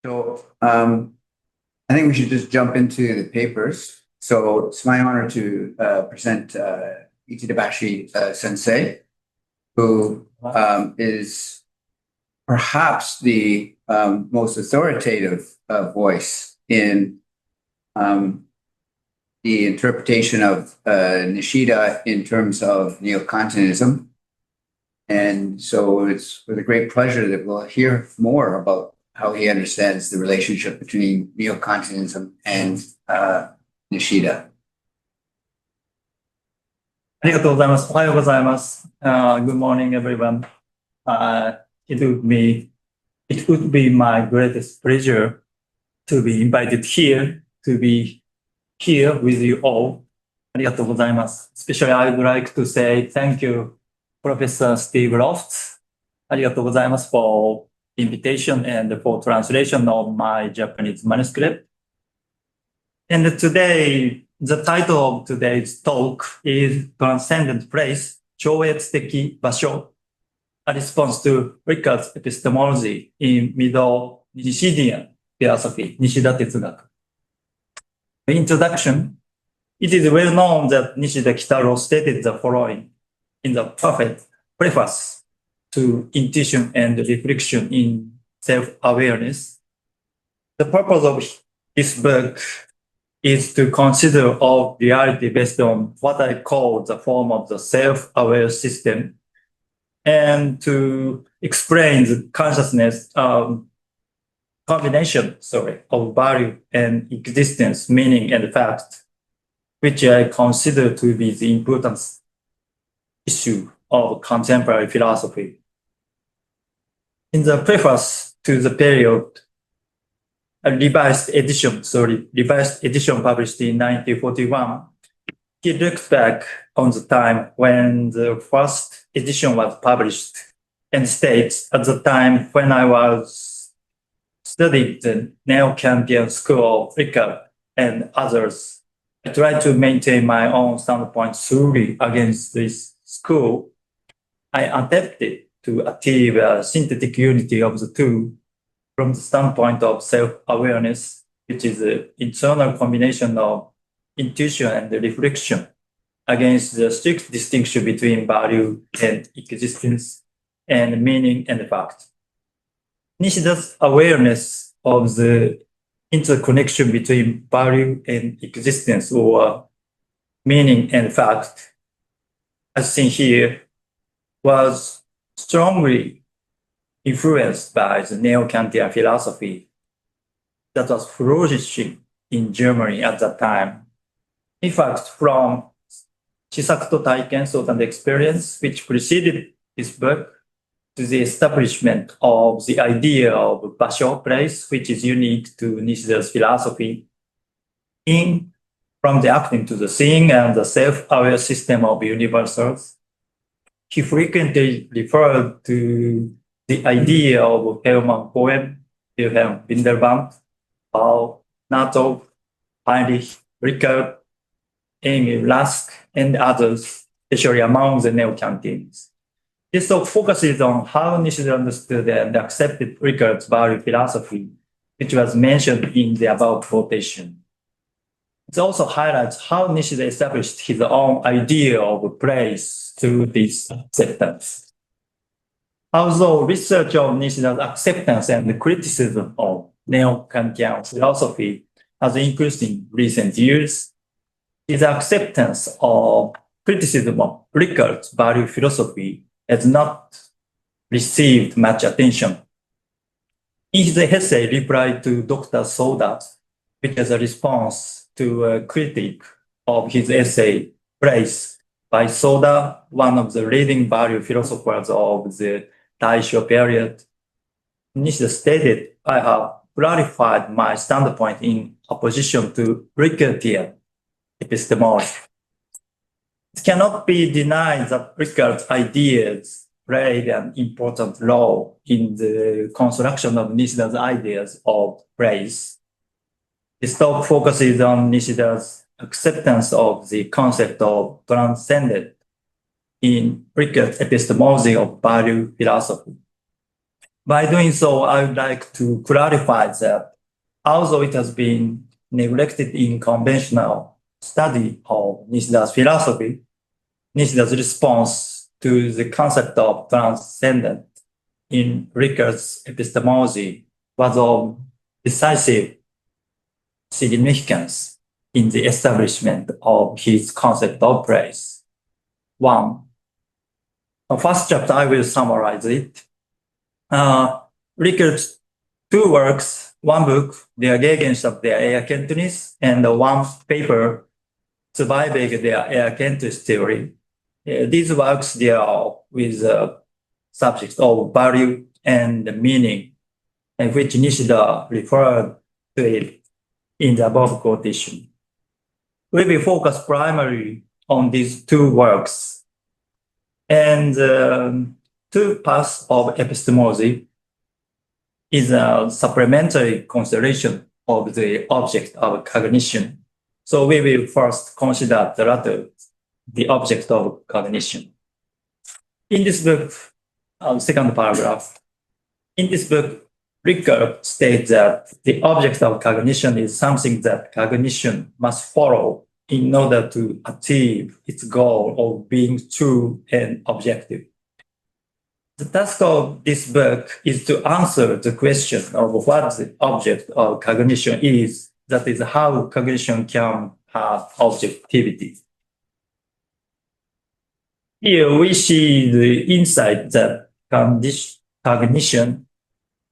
So I think we should just jump into the papers. So it's my honor to present Itabashi Sensei, who is perhaps the most authoritative voice in the interpretation of Nishida in terms of neokantianism. And so it's with a great pleasure that we'll hear more about how he understands the relationship between neokantianism and Nishida. ありがとうございます。おはようございます。Good morning, everyone. It would be my greatest pleasure to be invited here, to be here with you all. ありがとうございます。Especially, I would like to say thank you, Professor Steve Lofts. ありがとうございます for invitation and for translation of my Japanese manuscript. And today, the title of today's talk is Transcendent Place, 超越的場所, a response to Ricard's epistemology in Middle Nishidian philosophy, Nishida 哲学. The introduction, it is well known that Nishida Kitaro stated the following in the preface to Intuition and Reflection in Self-Awareness. The purpose of this book is to consider all reality based on what I call the form of the self-aware system and to explain the consciousness combination of value and existence, meaning and fact, which I consider to be the important issue of contemporary philosophy. In the preface to the period, a revised edition published in 1941, he looked back on the time when the first edition was published and states, at the time when I was studying the Neo-Kantian school of Ricard and others, I tried to maintain my own standpoint solely against this school. I attempted to achieve a synthetic unity of the two from the standpoint of self-awareness, which is an internal combination of intuition and reflection, against the strict distinction between value and existence and meaning and fact. Nishida's awareness of the interconnection between value and existence or meaning and fact, as seen here, was strongly influenced by the Neo-Kantian philosophy that was flourishing in Germany at that time. In fact, from Shisakuto Taiken, Thought and Experience, which preceded this book, to the establishment of the idea of basho, place, which is unique to Nishida's philosophy, from the acting to the seeing and the self-aware system of universals, he frequently referred to the idea of Hermann Cohen, Wilhelm Windelband, Paul Nato, Heinrich Rickert, Emil Lask, and others, especially among the Neo-Kantians. This talk focuses on how Nishida understood and accepted Rickart's value philosophy, which was mentioned in the above quotation. It also highlights how Nishida established his own idea of place through this acceptance. Although research of Nishida's acceptance and criticism of Neo-Kantian philosophy has increased in recent years, his acceptance of criticism of Rickart's value philosophy has not received much attention. In his essay Reply to Dr. Soda, which is a response to a critique of his essay Place by Soda, one of the leading value philosophers of the Taisho period, Nishida stated, I have clarified my standpoint in opposition to Rickartian epistemology. It cannot be denied that Rickart's ideas played an important role in the construction of Nishida's ideas of place. This talk focuses on Nishida's acceptance of the concept of transcendent in Rickart's epistemology of value philosophy. By doing so, I would like to clarify that although it has been neglected in conventional study of Nishida's philosophy, Nishida's response to the concept of transcendent in Rickard's epistemology was of decisive significance in the establishment of his concept of place. One, the first chapter, I will summarize it. Rickard's two works, one book, Der Gegenstand der Erkenntnis, and one paper, Surviving der Erkenntnistheory. These works deal with subjects of value and meaning, and which Nishida referred to it in the above quotation. We will focus primarily on these two works. And two paths of epistemology is a supplementary consideration of the object of cognition. So we will first consider the latter, the object of cognition. In this book, second paragraph, in this book, Rickard states that the object of cognition is something that cognition must follow in order to achieve its goal of being true and objective. The task of this book is to answer the question of what the object of cognition is, that is, how cognition can have objectivity. Here we see the insight that cognition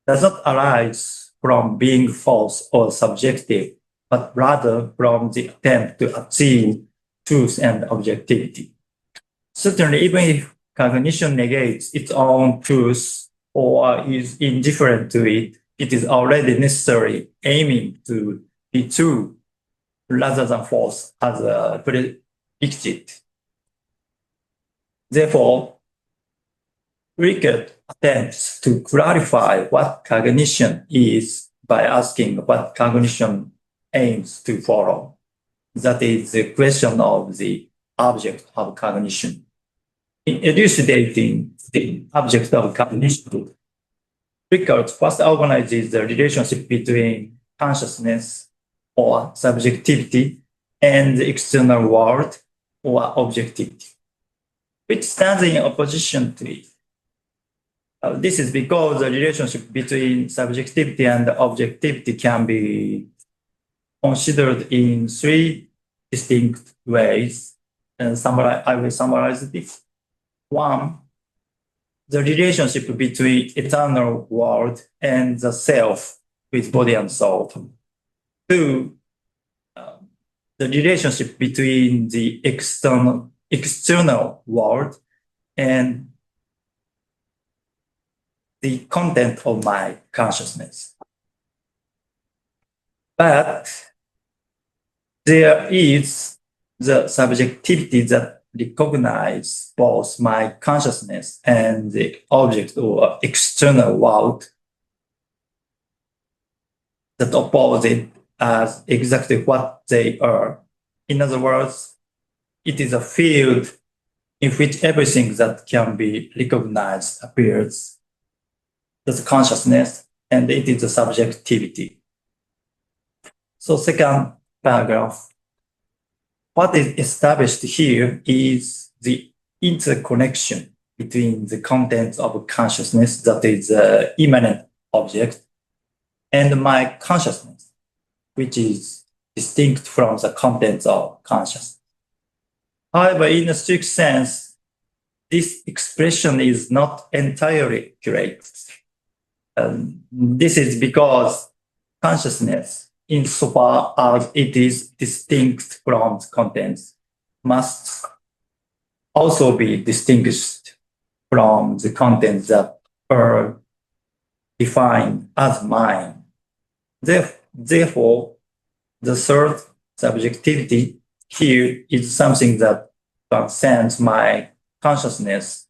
does not arise from being false or subjective, but rather from the attempt to achieve truth and objectivity. Certainly, even if cognition negates its own truth or is indifferent to it, it is already necessary aiming to be true rather than false as predicted. Therefore, Rickard attempts to clarify what cognition is by asking what cognition aims to follow. That is the question of the object of cognition. In elucidating the object of cognition, Rickard first organizes the relationship between consciousness or subjectivity and the external world or objectivity, which stands in opposition to it. This is because the relationship between subjectivity and objectivity can be considered in three distinct ways. And I will summarize this. One, the relationship between eternal world and the self with body and soul. Two, the relationship between the external world and the content of my consciousness. But there is the subjectivity that recognizes both my consciousness and the object or external world that oppose it as exactly what they are. In other words, it is a field in which everything that can be recognized appears. That's consciousness, and it is the subjectivity. So second paragraph, what is established here is the interconnection between the contents of consciousness, that is the immanent object, and my consciousness, which is distinct from the contents of consciousness. However, in a strict sense, this expression is not entirely accurate. This is because consciousness, insofar as it is distinct from the contents, must also be distinguished from the contents that are defined as mine. Therefore, the third subjectivity here is something that transcends my consciousness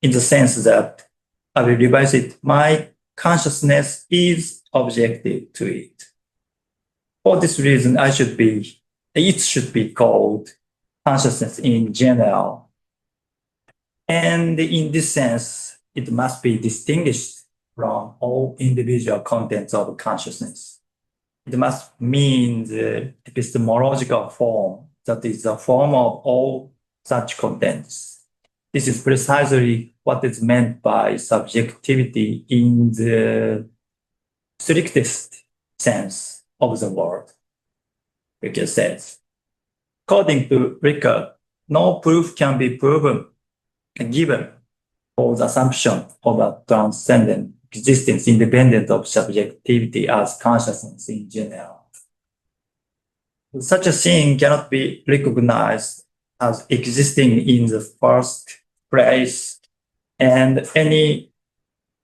in the sense that, I will revise it, my consciousness is objective to it. For this reason, it should be called consciousness in general. And in this sense, it must be distinguished from all individual contents of consciousness. It must mean the epistemological form, that is the form of all such contents. This is precisely what is meant by subjectivity in the strictest sense of the word. Rickert says, according to Rickert, no proof can be given for the assumption of a transcendent existence independent of subjectivity as consciousness in general. Such a thing cannot be recognized as existing in the first place, and any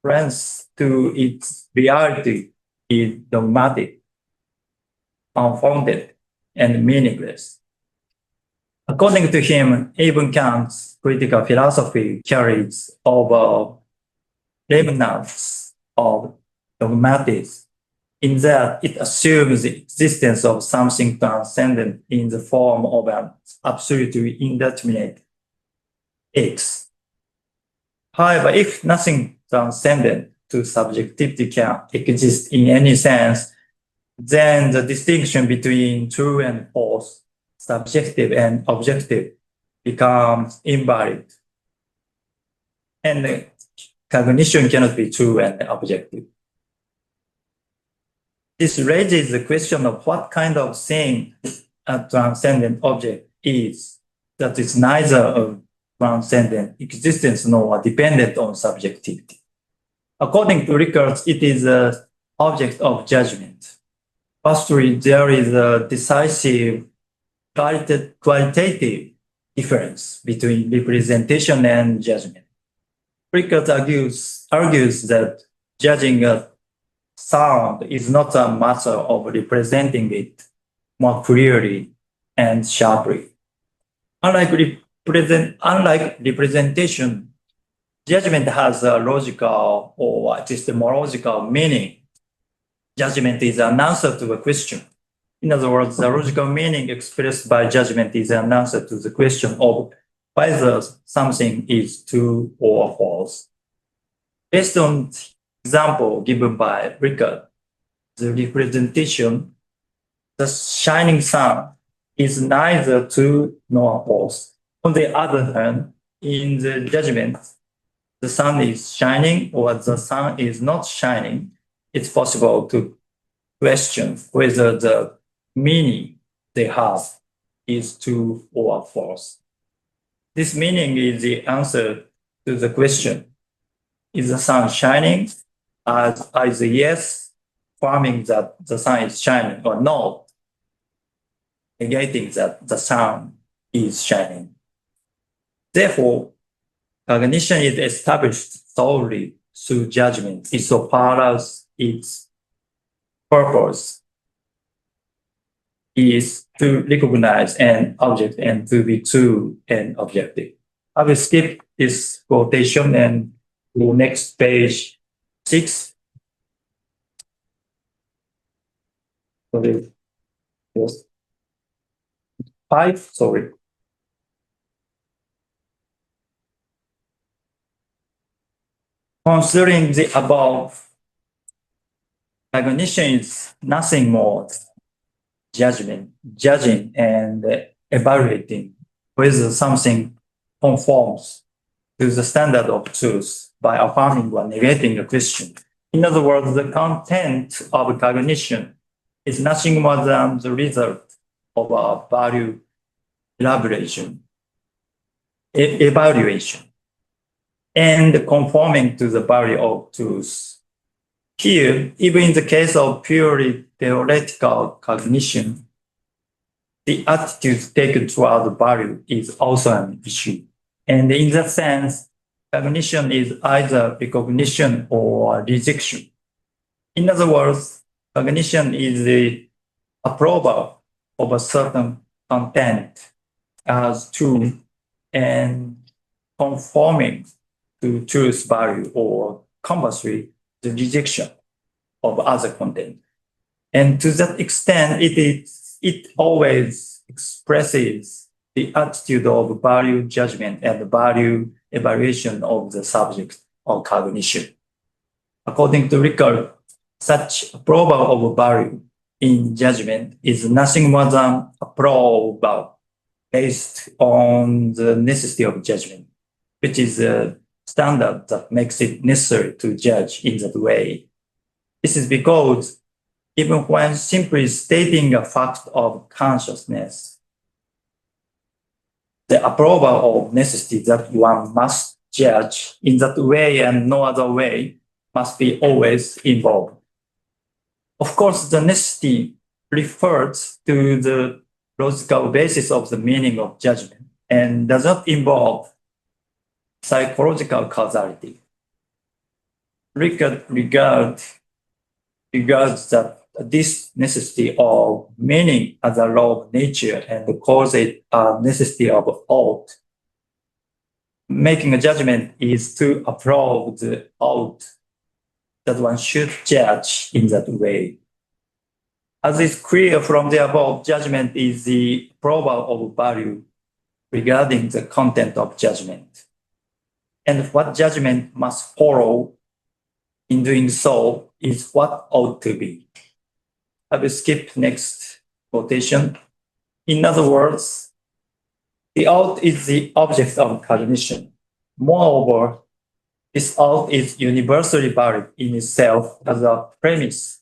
reference to its reality is dogmatic, unfounded, and meaningless. According to him, even Kant's critical philosophy carries over remnants of dogmatism in that it assumes the existence of something transcendent in the form of an absolutely indeterminate X. However, if nothing transcendent to subjectivity can exist in any sense, then the distinction between true and false, subjective and objective, becomes invalid. And cognition cannot be true and objective. This raises the question of what kind of thing a transcendent object is that is neither a transcendent existence nor dependent on subjectivity. According to Rickert, it is an object of judgment. Firstly, there is a decisive qualitative difference between representation and judgment. Rickert argues that judging a sound is not a matter of representing it more clearly and sharply. Unlike representation, judgment has a logical or epistemological meaning. Judgment is an answer to a question. In other words, the logical meaning expressed by judgment is an answer to the question of whether something is true or false. Based on the example given by Rickert, the representation, the shining sun, is neither true nor false. On the other hand, in the judgment, the sun is shining or the sun is not shining. It's possible to question whether the meaning they have is true or false. This meaning is the answer to the question, is the sun shining? As either yes, affirming that the sun is shining, or no, negating that the sun is shining. Therefore, cognition is established solely through judgment insofar as its purpose is to recognize an object and to be true and objective. I will skip this quotation and go next page 6. Sorry. Yes. 5, sorry. Considering the above, cognition is nothing more than judging and evaluating whether something conforms to the standard of truth by affirming or negating a question. In other words, the content of cognition is nothing more than the result of a value evaluation, and conforming to the value of truth. Here, even in the case of purely theoretical cognition, the attitude taken toward the value is also an issue. And in that sense, cognition is either recognition or rejection. In other words, cognition is the approval of a certain content as true and conforming to truth value, or conversely, the rejection of other content. And to that extent, it always expresses the attitude of value judgment and value evaluation of the subject of cognition. according to Rissho, such approval of value in judgment is nothing more than approval based on the necessity of judgment, which is a standard that makes it necessary to judge in that way. This is because even when simply stating a fact of consciousness, the approval of necessity that one must judge in that way and no other way must be always involved. Of course, the necessity refers to the logical basis of the meaning of judgment and does not involve psychological causality. Rissho regards that this necessity of meaning as a law of nature and calls it a necessity of ought. Making a judgment is to approve the ought that one should judge in that way. As is clear from the above, judgment is the approval of value regarding the content of judgment. And what judgment must follow in doing so is what ought to be. I will skip next quotation. In other words, the ought is the object of cognition. Moreover, this ought is universally valid in itself as a premise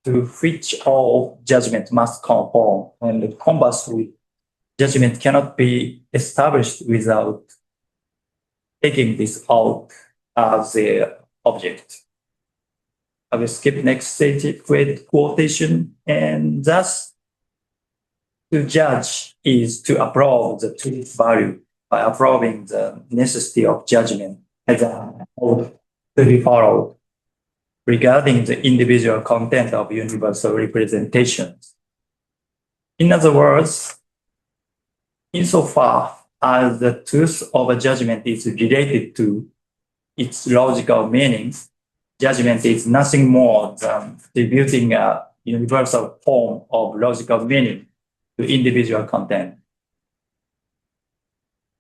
to which all judgment must conform, and conversely, judgment cannot be established without taking this ought as the object. I will skip next quotation, and thus to judge is to approve the truth value by approving the necessity of judgment as an ought to be followed regarding the individual content of universal representations. In other words, insofar as the truth of a judgment is related to its logical meanings, judgment is nothing more than attributing a universal form of logical meaning to individual content.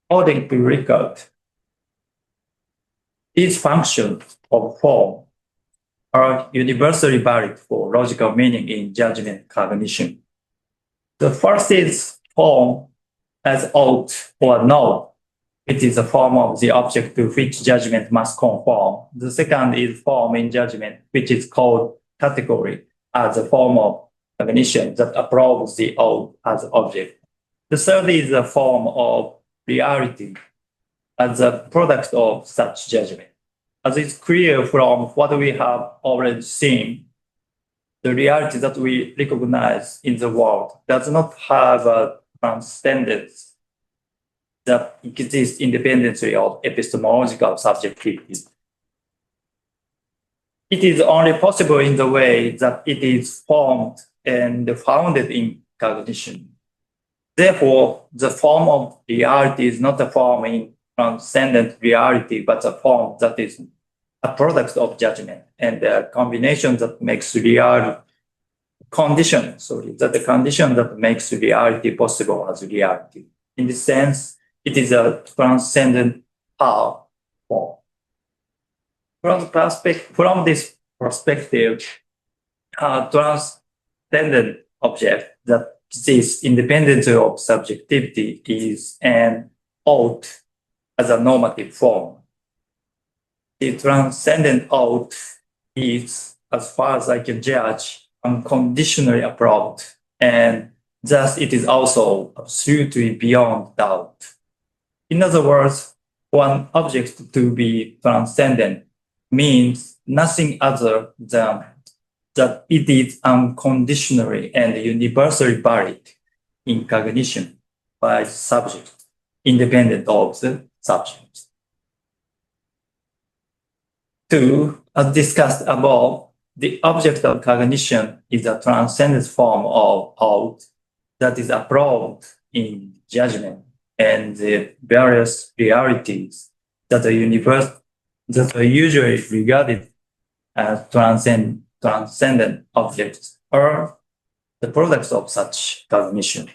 According to Rissho, these functions of form are universally valid for logical meaning in judgment cognition. The first is form as ought or no. It is a form of the object to which judgment must conform. The second is form in judgment, which is called category, as a form of cognition that approves the ought as object. The third is a form of reality as a product of such judgment. As is clear from what we have already seen, the reality that we recognize in the world does not have a transcendence that exists independently of epistemological subjectivity. It is only possible in the way that it is formed and founded in cognition. Therefore, the form of reality is not a form in transcendent reality, but a form that is a product of judgment and a combination that makes the condition that makes reality possible as reality. In this sense, it is a transcendent power form. From this perspective, a transcendent object that exists independently of subjectivity is an ought as a normative form. The transcendent ought is, as far as I can judge, unconditionally approved, and thus it is also absolutely beyond doubt. In other words, for an object to be transcendent means nothing other than that it is unconditionally and universally valid in cognition by the subject, independent of the subject. 2, as discussed above, the object of cognition is a transcendent form of ought that is approved in judgment, and the various realities that are usually regarded as transcendent objects are the products of such cognition.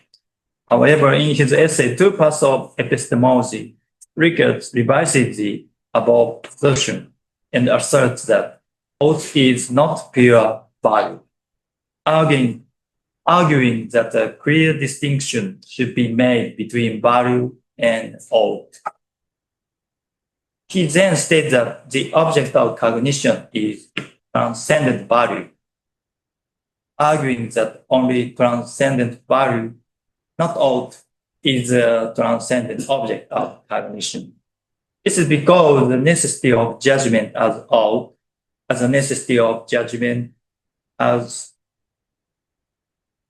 However, in his essay, Two Paths of Epistemology, Rissho revises the above assertion and asserts that ought is not pure value, arguing that a clear distinction should be made between value and ought. He then states that the object of cognition is transcendent value, arguing that only transcendent value, not ought, is a transcendent object of cognition. This is because the necessity of judgment as ought, as a necessity of judgment as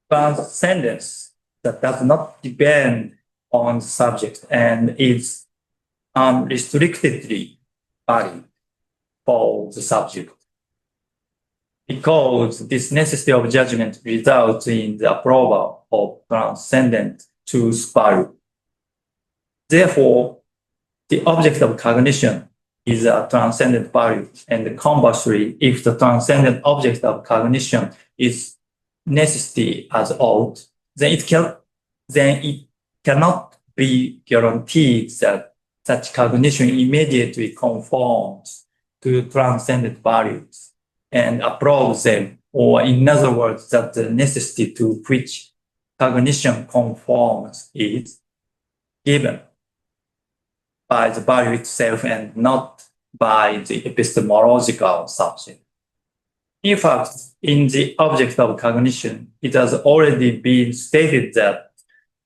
transcendence that does not depend on the subject and is unrestrictedly valid for the subject. Because this necessity of judgment results in the approval of transcendent truth value. Therefore, the object of cognition is a transcendent value, and conversely, if the transcendent object of cognition is necessity as ought, then it cannot be guaranteed that such cognition immediately conforms to transcendent values and approves them, or in other words, that the necessity to which cognition conforms is given by the value itself and not by the epistemological subject. In fact, in the object of cognition, it has already been stated that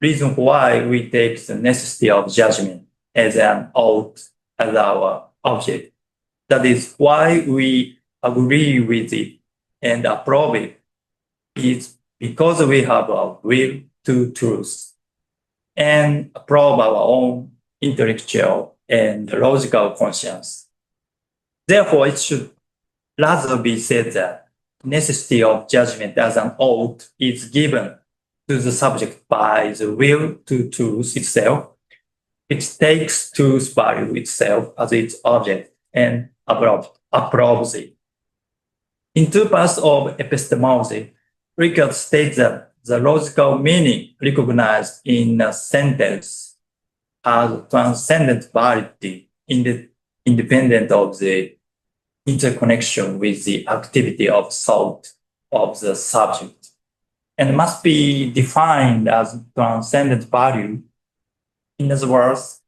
reason why we take the necessity of judgment as an ought as our object. That is why we agree with it and approve it is because we have a will to truth and approve our own intellectual and logical conscience. Therefore, it should rather be said that necessity of judgment as an ought is given to the subject by the will to truth itself. It takes truth value itself as its object and approves it. In two parts of epistemology, Rissho states that the logical meaning recognized in a sentence has transcendent validity independent of the interconnection with the activity of thought of the subject, and must be defined as transcendent value. In other words,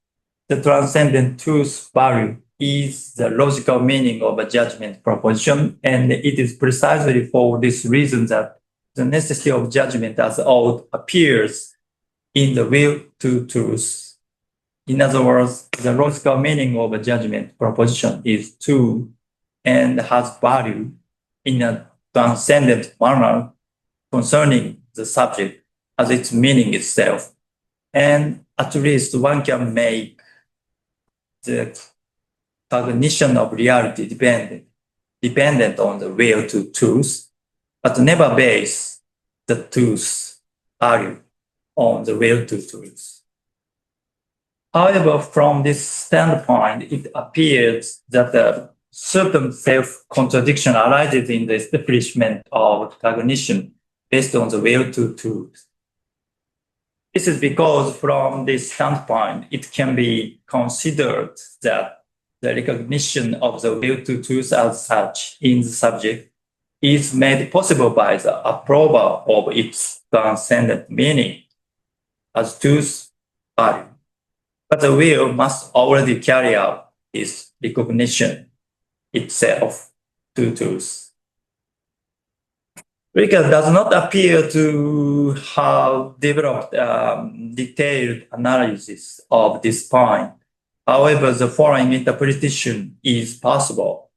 the transcendent truth value is the logical meaning of a judgment proposition, and it is precisely for this reason that the necessity of judgment as ought appears in the will to truth. In other words, the logical meaning of a judgment proposition is true and has value in a transcendent manner concerning the subject as its meaning itself. And at least one can make the cognition of reality dependent on the will to truth, but never base the truth value on the will to truth. However, from this standpoint, it appears that a certain self-contradiction arises in the establishment of cognition based on the will to truth. This is because from this standpoint, it can be considered that the recognition of the will to truth as such in the subject is made possible by the approval of its transcendent meaning as truth value. But the will must already carry out its recognition itself to truth. Rissho does not appear to have developed detailed analysis of this point. However, the following interpretation is possible.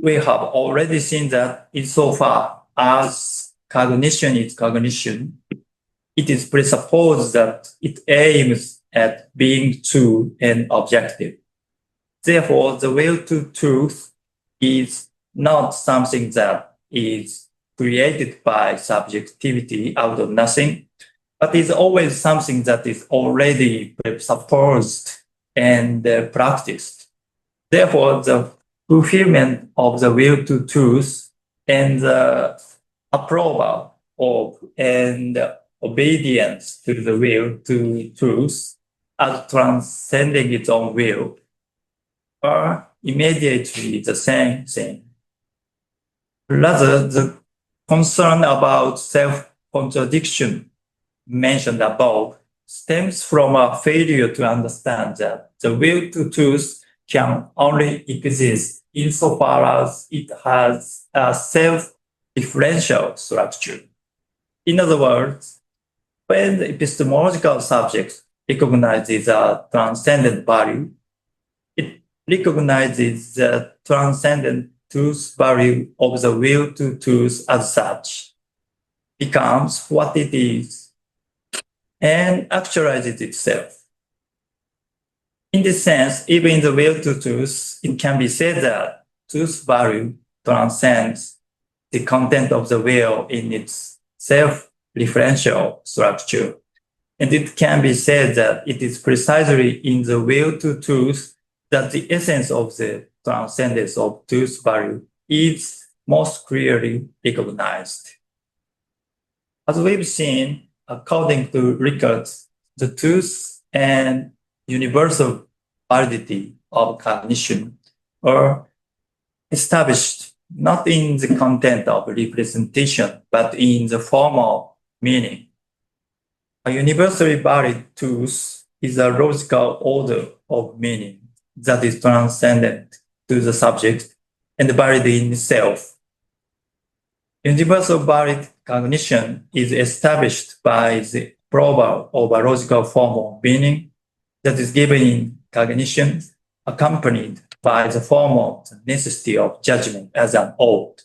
We have already seen that insofar as cognition is cognition, it is presupposed that it aims at being true and objective. Therefore, the will to truth is not something that is created by subjectivity out of nothing, but is always something that is already presupposed and practiced. Therefore, the fulfillment of the will to truth and the approval of and obedience to the will to truth as transcending its own will are immediately the same thing. Rather, the concern about self-contradiction mentioned above stems from a failure to understand that the will to choose can only exist insofar as it has a self-differential structure. In other words, when the epistemological subject recognizes a transcendent value, it recognizes the transcendent truth value of the will to choose as such, becomes what it is, and actualizes itself. In this sense, even in the will to choose, it can be said that truth value transcends the content of the will in its self-referential structure. And it can be said that it is precisely in the will to choose that the essence of the transcendence of truth value is most clearly recognized. As we've seen, according to records, the truth and universal validity of cognition are established not in the content of representation, but in the formal meaning. A universally valid truth is a logical order of meaning that is transcendent to the subject and valid in itself. Universal valid cognition is established by the approval of a logical form of meaning that is given in cognition, accompanied by the form of the necessity of judgment as an ought.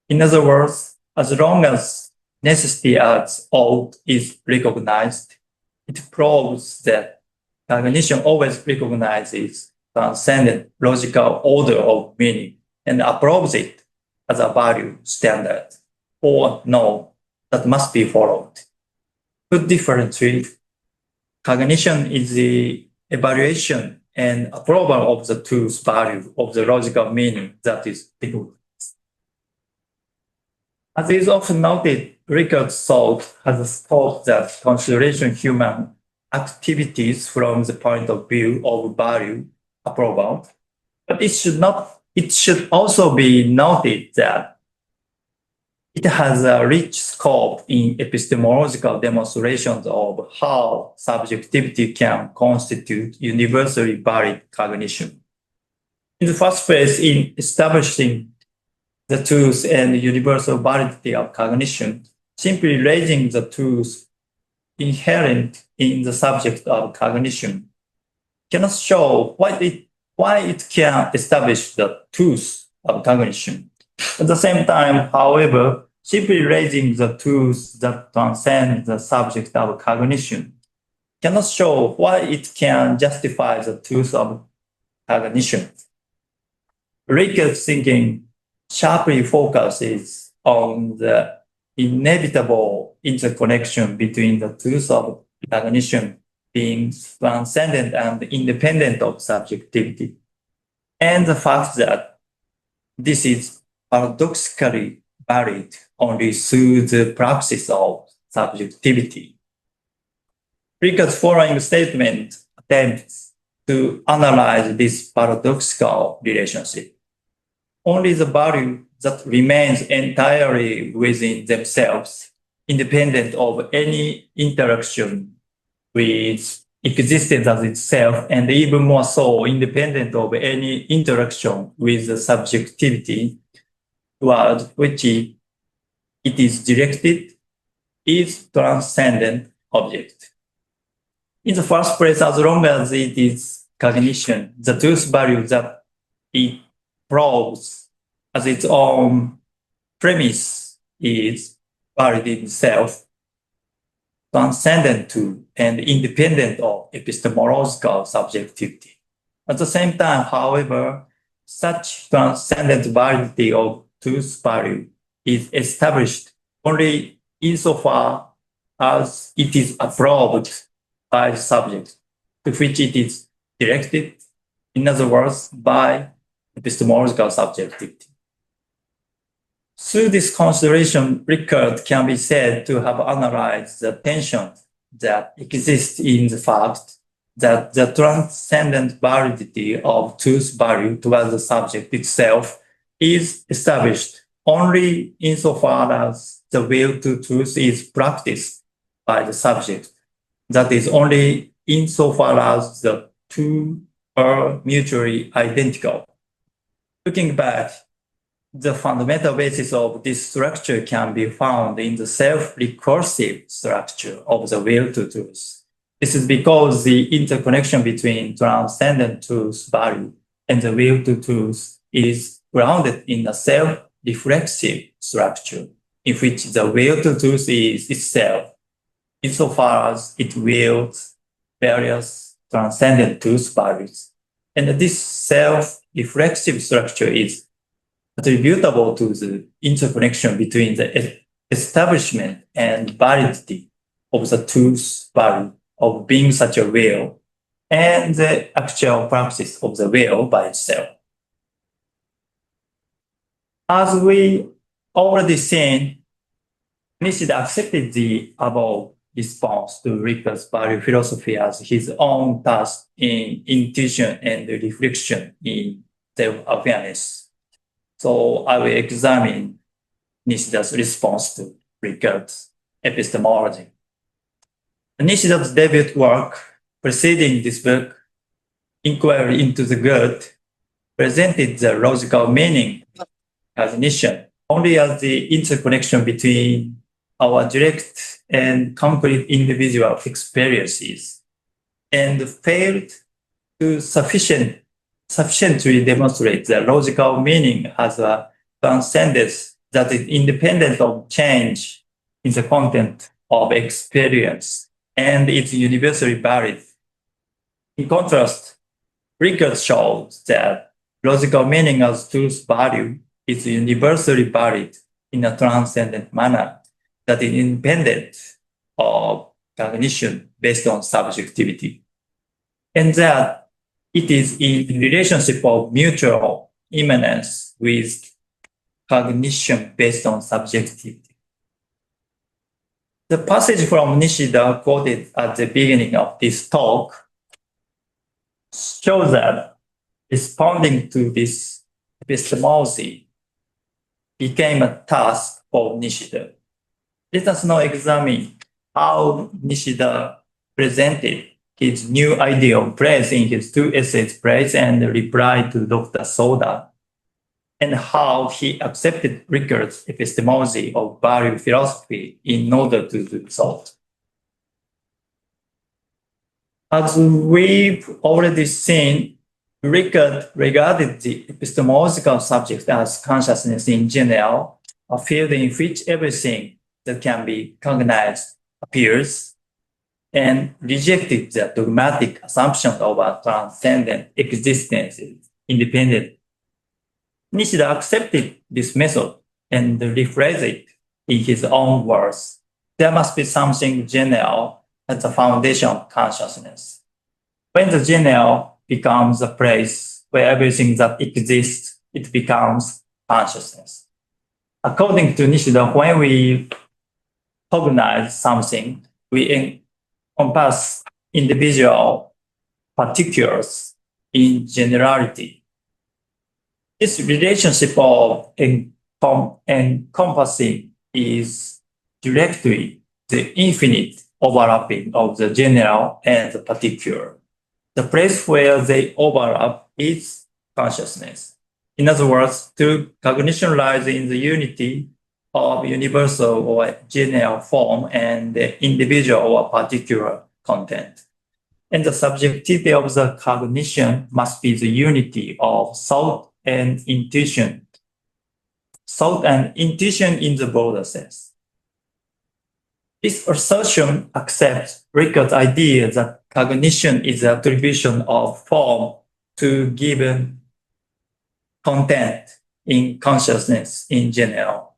In other words, as long as necessity as ought is recognized, it proves that cognition always recognizes transcendent logical order of meaning and approves it as a value standard or norm that must be followed. Put differently, cognition is the evaluation and approval of the truth value of the logical meaning that is recognized. As is often noted, Rickard's thought has taught that consideration human activities from the point of view of value approval, but it should also be noted that it has a rich scope in epistemological demonstrations of how subjectivity can constitute universally valid cognition. In the first place, in establishing the truth and universal validity of cognition, simply raising the truth inherent in the subject of cognition cannot show why it can establish the truth of cognition. At the same time, however, simply raising the truth that transcends the subject of cognition cannot show why it can justify the truth of cognition. Rickard's thinking sharply focuses on the inevitable interconnection between the truth of cognition being transcendent and independent of subjectivity, and the fact that this is paradoxically valid only through the praxis of subjectivity. Rickard's following statement attempts to analyze this paradoxical relationship. Only the value that remains entirely within themselves, independent of any interaction with existence as itself, and even more so, independent of any interaction with the subjectivity toward which it is directed, is transcendent object. In the first place, as long as it is cognition, the truth value that it probes as its own premise is valid in itself, transcendent to and independent of epistemological subjectivity. At the same time, however, such transcendent validity of truth value is established only insofar as it is approved by the subject to which it is directed, in other words, by epistemological subjectivity. Through this consideration, Rickard can be said to have analyzed the tension that exists in the fact that the transcendent validity of truth value towards the subject itself is established only insofar as the will to truth is practiced by the subject. That is only insofar as the two are mutually identical. Looking back, the fundamental basis of this structure can be found in the self-recursive structure of the will to truth. This is because the interconnection between transcendent truth value and the will to truth is grounded in a self-reflexive structure in which the will to truth is itself, insofar as it wields various transcendent truth values. And this self-reflexive structure is attributable to the interconnection between the establishment and validity of the truth value of being such a will and the actual practice of the will by itself. As we already seen, Nishida accepted the above response to Ricco's value philosophy as his own task in intuition and reflection in self-awareness. So I will examine Nishida's response to Ricco's epistemology. Nishida's debut work preceding this book, Inquiry into the Good, presented the logical meaning of cognition only as the interconnection between our direct and concrete individual experiences, and failed to sufficiently demonstrate the logical meaning as a transcendence that is independent of change in the content of experience and it's universally valid. In contrast, Ricco shows that logical meaning as truth value is universally valid in a transcendent manner that is independent of cognition based on subjectivity, and that it is in relationship of mutual immanence with cognition based on subjectivity. The passage from Nishida quoted at the beginning of this talk shows that responding to this epistemology became a task for Nishida. Let us now examine how Nishida presented his new idea of praise in his two essays, Praise and Reply to Dr. Soda, and how he accepted Ricco's epistemology of value philosophy in order to do so. As we've already seen, Ricco regarded the epistemological subject as consciousness in general, a field in which everything that can be cognized appears, and rejected the dogmatic assumption of a transcendent existence independent. Nishida accepted this method and rephrased it in his own words. There must be something general at the foundation of consciousness. When the general becomes a place where everything that exists, it becomes consciousness. According to Nishida, when we cognize something, we encompass individual particulars in generality. This relationship of encompassing is directly the infinite overlapping of the general and the particular. The place where they overlap is consciousness. In other words, true cognition lies in the unity of universal or general form and the individual or particular content. And the subjectivity of the cognition must be the unity of thought and intuition. Thought and intuition in the broader sense. This assertion accepts Ricco's idea that cognition is the attribution of form to given content in consciousness in general.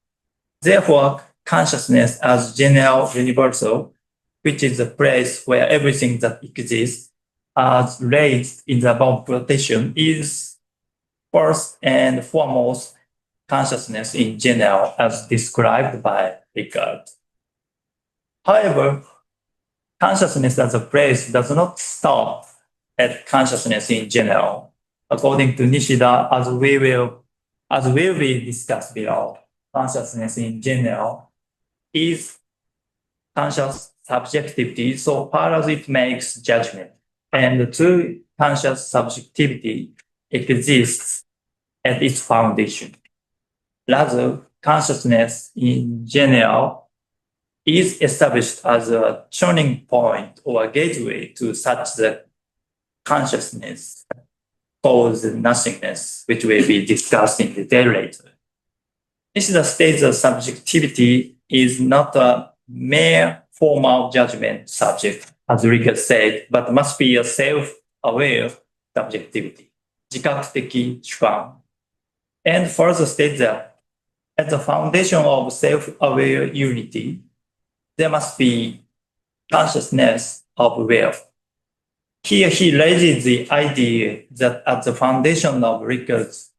Therefore, consciousness as general universal, which is the place where everything that exists, as raised in the above quotation, is first and foremost consciousness in general as described by Ricco. However, consciousness as a place does not stop at consciousness in general. According to Nishida, as will be discussed below, consciousness in general is conscious subjectivity so far as it makes judgment, and true conscious subjectivity exists at its foundation. Rather, consciousness in general is established as a turning point or a gateway to such the consciousness called nothingness, which will be discussed in detail later. Nishida states that subjectivity is not a mere formal judgment subject, as Rika said, but must be a self-aware subjectivity, 自覚的主観. And further states that at the foundation of self-aware unity, there must be consciousness of will. Here he raises the idea that at the foundation of Ricard's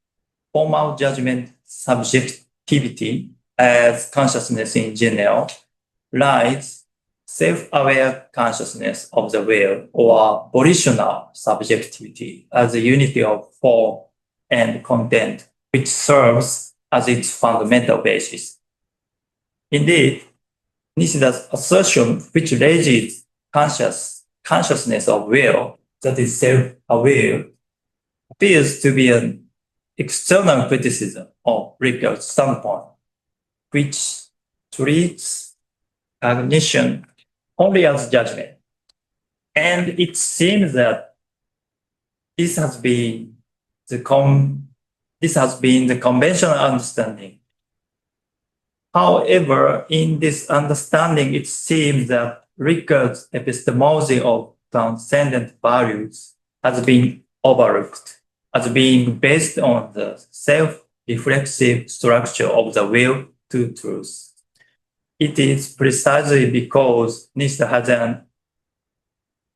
formal judgment subjectivity as consciousness in general lies self-aware consciousness of the will or volitional subjectivity as a unity of form and content, which serves as its fundamental basis. Indeed, Nishida's assertion, which raises consciousness of will that is self-aware, appears to be an external criticism of Ricard's standpoint, which treats cognition only as judgment. And it seems that this has been the conventional understanding. However, in this understanding, it seems that Ricard's epistemology of transcendent values has been overlooked as being based on the self-reflexive structure of the will to truth. It is precisely because Nishida has an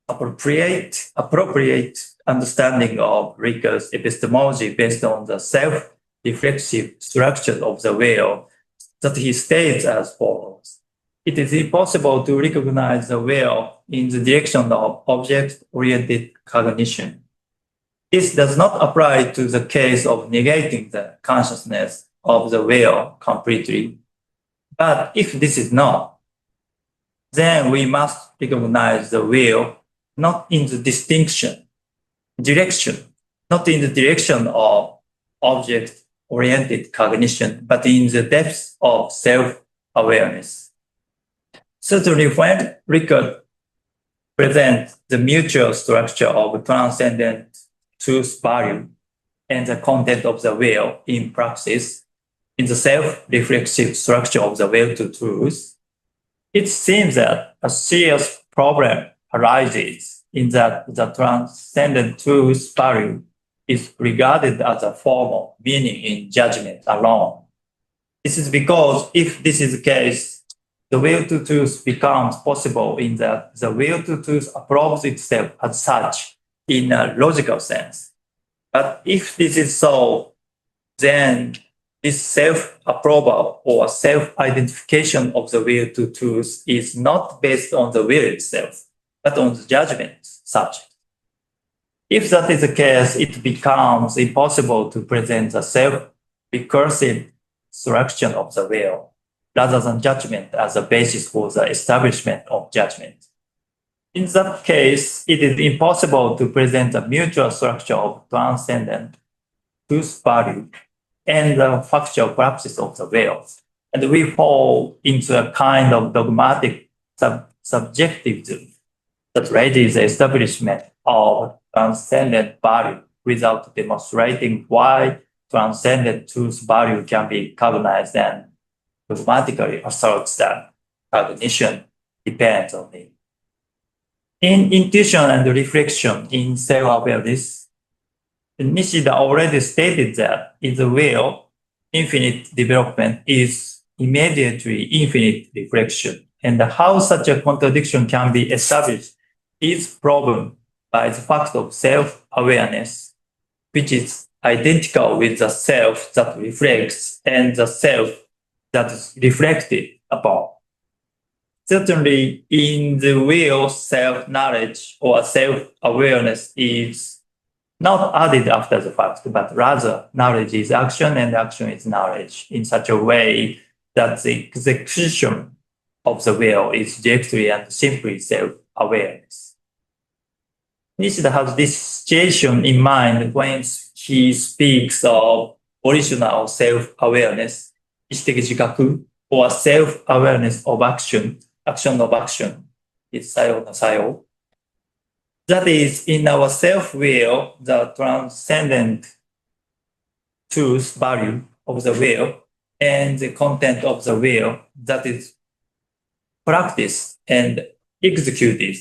appropriate understanding of Ricard's epistemology based on the self-reflexive structure of the will that he states as follows. It is impossible to recognize the will in the direction of object-oriented cognition. This does not apply to the case of negating the consciousness of the will completely. But if this is not, then we must recognize the will not in the not in the direction of object-oriented cognition, but in the depths of self-awareness. Certainly, when Ricard presents the mutual structure of transcendent truth value and the content of the will in praxis, in the self-reflexive structure of the will to truth, it seems that a serious problem arises in that the transcendent truth value is regarded as a formal meaning in judgment alone. This is because if this is the case, the will to truth becomes possible in that the will to truth approves itself as such in a logical sense. But if this is so, then this self-approval or self-identification of the will to truth is not based on the will itself, but on the judgment subject. If that is the case, it becomes impossible to present the self-recursive structure of the will rather than judgment as a basis for the establishment of judgment. In that case, it is impossible to present a mutual structure of transcendent truth value and the factual praxis of the will. And we fall into a kind of dogmatic subjectivism that raises the establishment of transcendent value without demonstrating why transcendent truth value can be cognized and dogmatically asserts that cognition depends on it. In intuition and reflection in self-awareness, Nishida already stated that in the will, infinite development is immediately infinite reflection, and how such a contradiction can be established is proven by the fact of self-awareness, which is identical with the self that reflects and the self that is reflected upon. Certainly, in the will, self-knowledge or self-awareness is not added after the fact, but rather knowledge is action and action is knowledge in such a way that the execution of the will is directly and simply self-awareness. Nishida has this situation in mind when he speaks of original self-awareness, 意識的自覚, or self-awareness of action, action of action, is 作用の作用. That is, in our self-will, the transcendent truth value of the will and the content of the will that is practiced and executed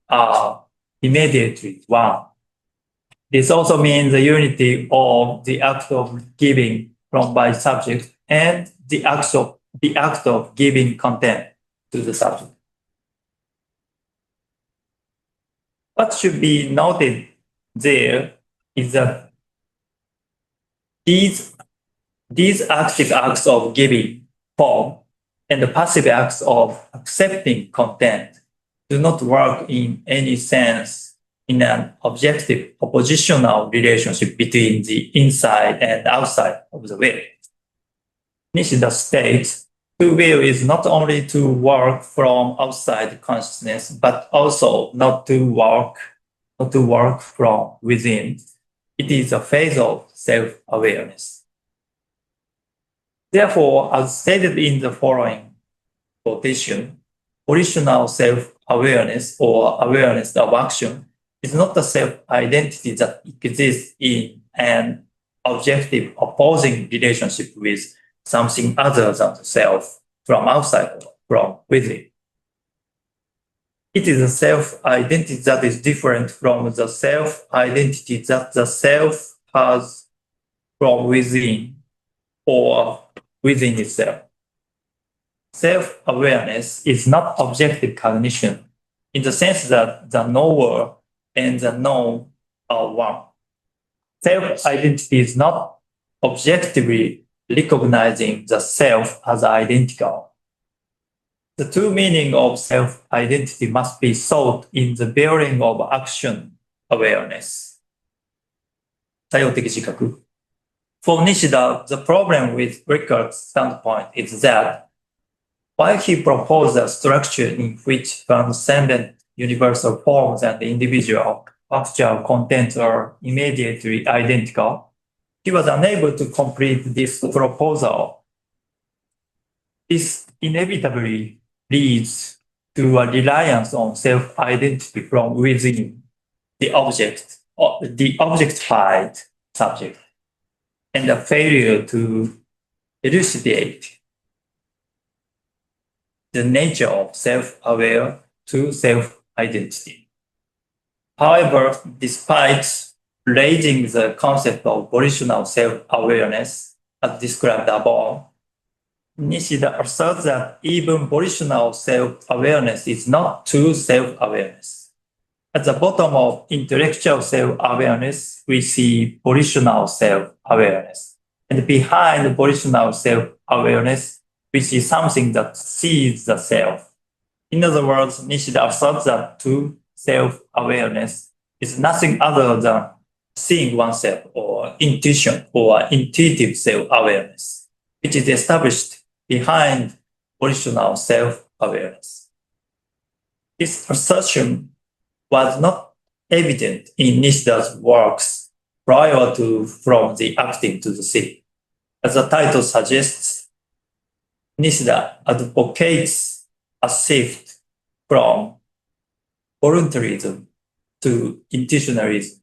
are immediately one. This also means the unity of the act of giving from by subject and the act of giving content to the subject. What should be noted there is that these active acts of giving form and the passive acts of accepting content do not work in any sense in an objective oppositional relationship between the inside and outside of the will. Nishida states, to will is not only to work from outside consciousness, but also not to work from within. It is a phase of self-awareness. Therefore, as stated in the following quotation, original self-awareness or awareness of action is not a self-identity that exists in an objective opposing relationship with something other than the self from outside or from within. It is a self-identity that is different from the self-identity that the self has from within or within itself. Self-awareness is not objective cognition in the sense that the knower and the known are one. Self-identity is not objectively recognizing the self as identical. The true meaning of self-identity must be sought in the bearing of action awareness. 作用的自覚. For Nishida, the problem with Rickard's standpoint is that while he proposed a structure in which transcendent universal forms and individual factual contents are immediately identical, he was unable to complete this proposal. This inevitably leads to a reliance on self-identity from within the object or the objectified subject, and a failure to elucidate the nature of self-aware to self-identity. However, despite raising the concept of volitional self-awareness as described above, Nishida asserts that even volitional self-awareness is not true self-awareness. At the bottom of intellectual self-awareness, we see volitional self-awareness. And behind volitional self-awareness, we see something that sees the self. In other words, Nishida asserts that true self-awareness is nothing other than seeing oneself or intuition or intuitive self-awareness, which is established behind volitional self-awareness. This assertion was not evident in Nishida's works prior to From the Active to the Seeing. As the title suggests, Nishida advocates a shift from voluntarism to intuitionalism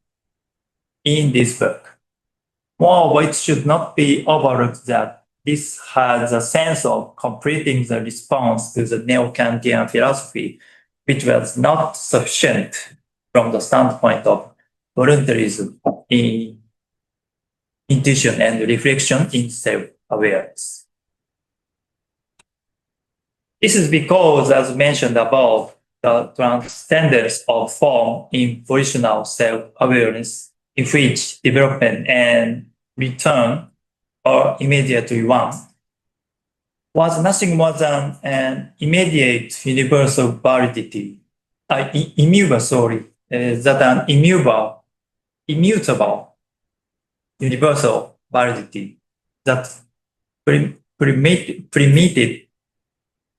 in this book. Moreover, it should not be overlooked that this has a sense of completing the response to the neo-Kantian philosophy, which was not sufficient from the standpoint of voluntarism in intuition and reflection in self-awareness. This is because, as mentioned above, the transcendence of form in volitional self-awareness, in which development and return are immediately one, was nothing more than an immediate universal validity, that an immutable immutable, universal validity that permitted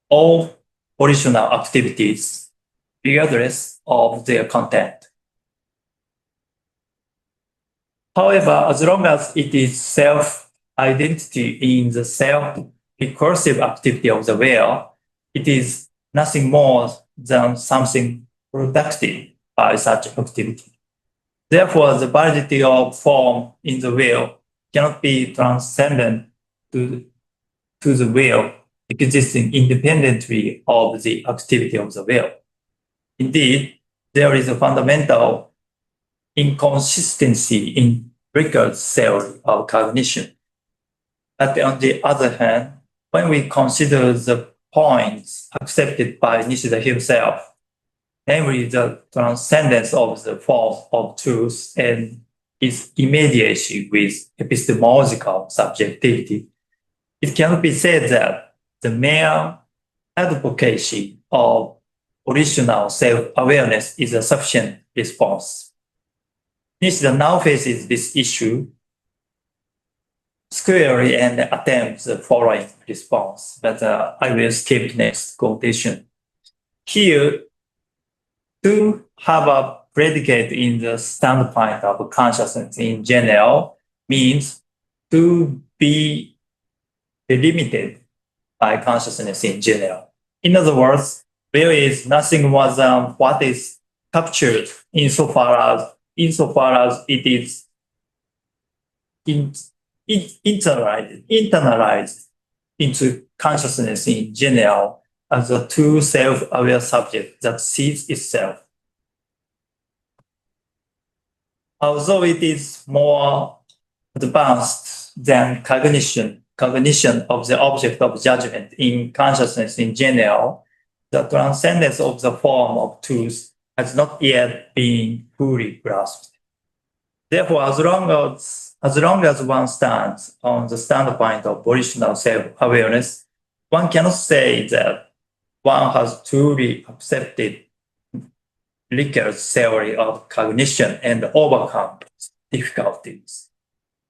all original activities regardless of their content. However, as long as it is self-identity in the self-recursive activity of the whale, it is nothing more than something productive by such activity. Therefore, the validity of form in the whale cannot be transcendent to the whale existing independently of the activity of the whale. Indeed, there is a fundamental inconsistency in Rickard's theory of cognition. But on the other hand, when we consider the points accepted by Nishida himself, namely the transcendence of the form of truth and its immediacy with epistemological subjectivity, it cannot be said that the mere advocacy of original self-awareness is a sufficient response. Nishida now faces this issue squarely and attempts the following response, but I will skip next quotation. Here, to have a predicate in the standpoint of consciousness in general means to be delimited by consciousness in general. In other words, there is nothing more than what is captured insofar as it is internalized into consciousness in general as a true self-aware subject that sees itself. Although it is more advanced than cognition of the object of judgment in consciousness in general, the transcendence of the form of truth has not yet been fully grasped. Therefore, as long as one stands on the standpoint of original self-awareness, one cannot say that one has truly accepted Rickard's theory of cognition and overcome difficulties.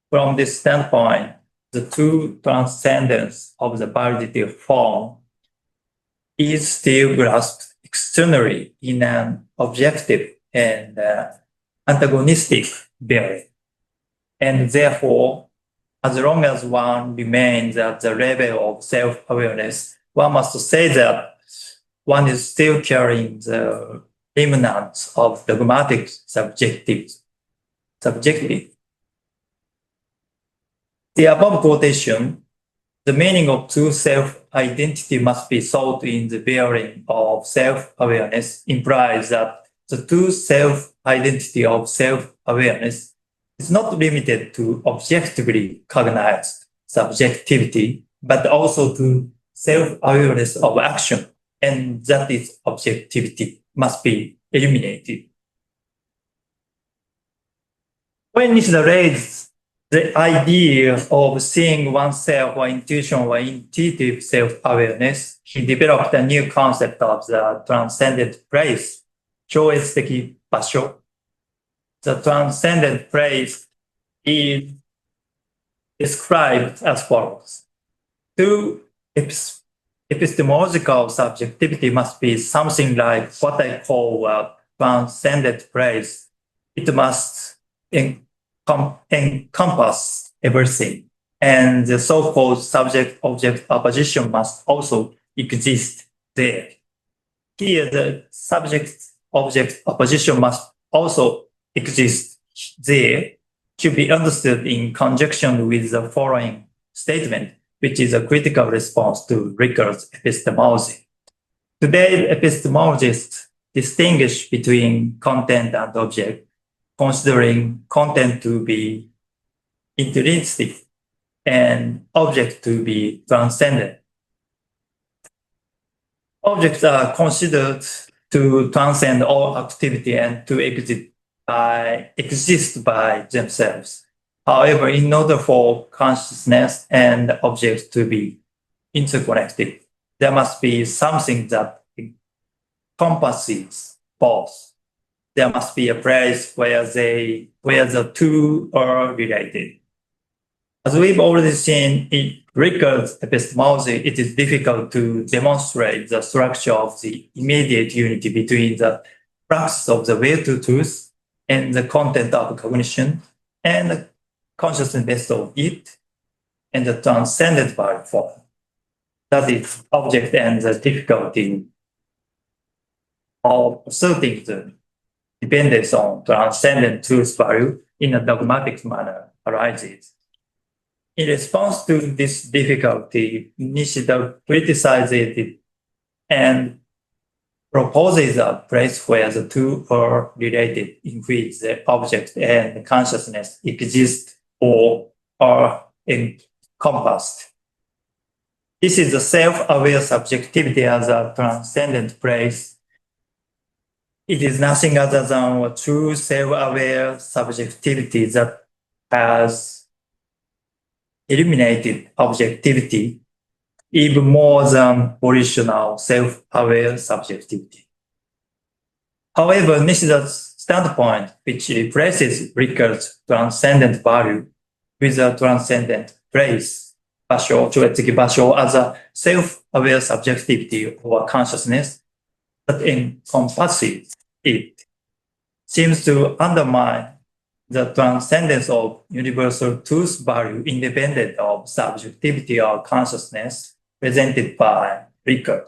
From this standpoint, the true transcendence of the validity of form is still grasped externally in an objective and antagonistic bearing. And therefore, as long as one remains at the level of self-awareness, one must say that one is still carrying the remnants of dogmatic subjectivity. The above quotation, the meaning of true self-identity must be sought in the bearing of self-awareness, implies that the true self-identity of self-awareness is not limited to objectively cognized subjectivity, but also to self-awareness of action, and that its objectivity must be eliminated. When Nishida raised the idea of seeing oneself or intuition or intuitive self-awareness, he developed a new concept of the transcendent place, 超越的場所. The transcendent place is described as follows. True epistemological subjectivity must be something like what I call a transcendent place. It must encompass everything, and the so-called subject-object opposition must also exist there. Here, the subject-object opposition must also exist there, should be understood in conjunction with the following statement, which is a critical response to Rickard's epistemology. Today, epistemologists distinguish between content and object, considering content to be intrinsic and object to be transcendent. Objects are considered to transcend all activity and to exist by themselves. However, in order for consciousness and objects to be interconnected, there must be something that encompasses both. there must be a place where the two are related. As we've already seen in Rickard's epistemology, it is difficult to demonstrate the structure of the immediate unity between the praxis of the will to truth and the content of cognition and the consciousness of it and the transcendent value form. That is object and the difficulty of asserting the dependence on transcendent truth value in a dogmatic manner arises. In response to this difficulty, Nishida criticizes it and proposes a place where the two are related, in which the object and consciousness exist or are encompassed. This is the self-aware subjectivity as a transcendent place. It is nothing other than a true self-aware subjectivity that has eliminated objectivity even more than original self-aware subjectivity. However, Nishida's standpoint, which replaces Rickard's transcendent value with a transcendent place, 場所、超越的場所 as a self-aware subjectivity or consciousness that encompasses it, seems to undermine the transcendence of universal truth value independent of subjectivity or consciousness presented by Rickard.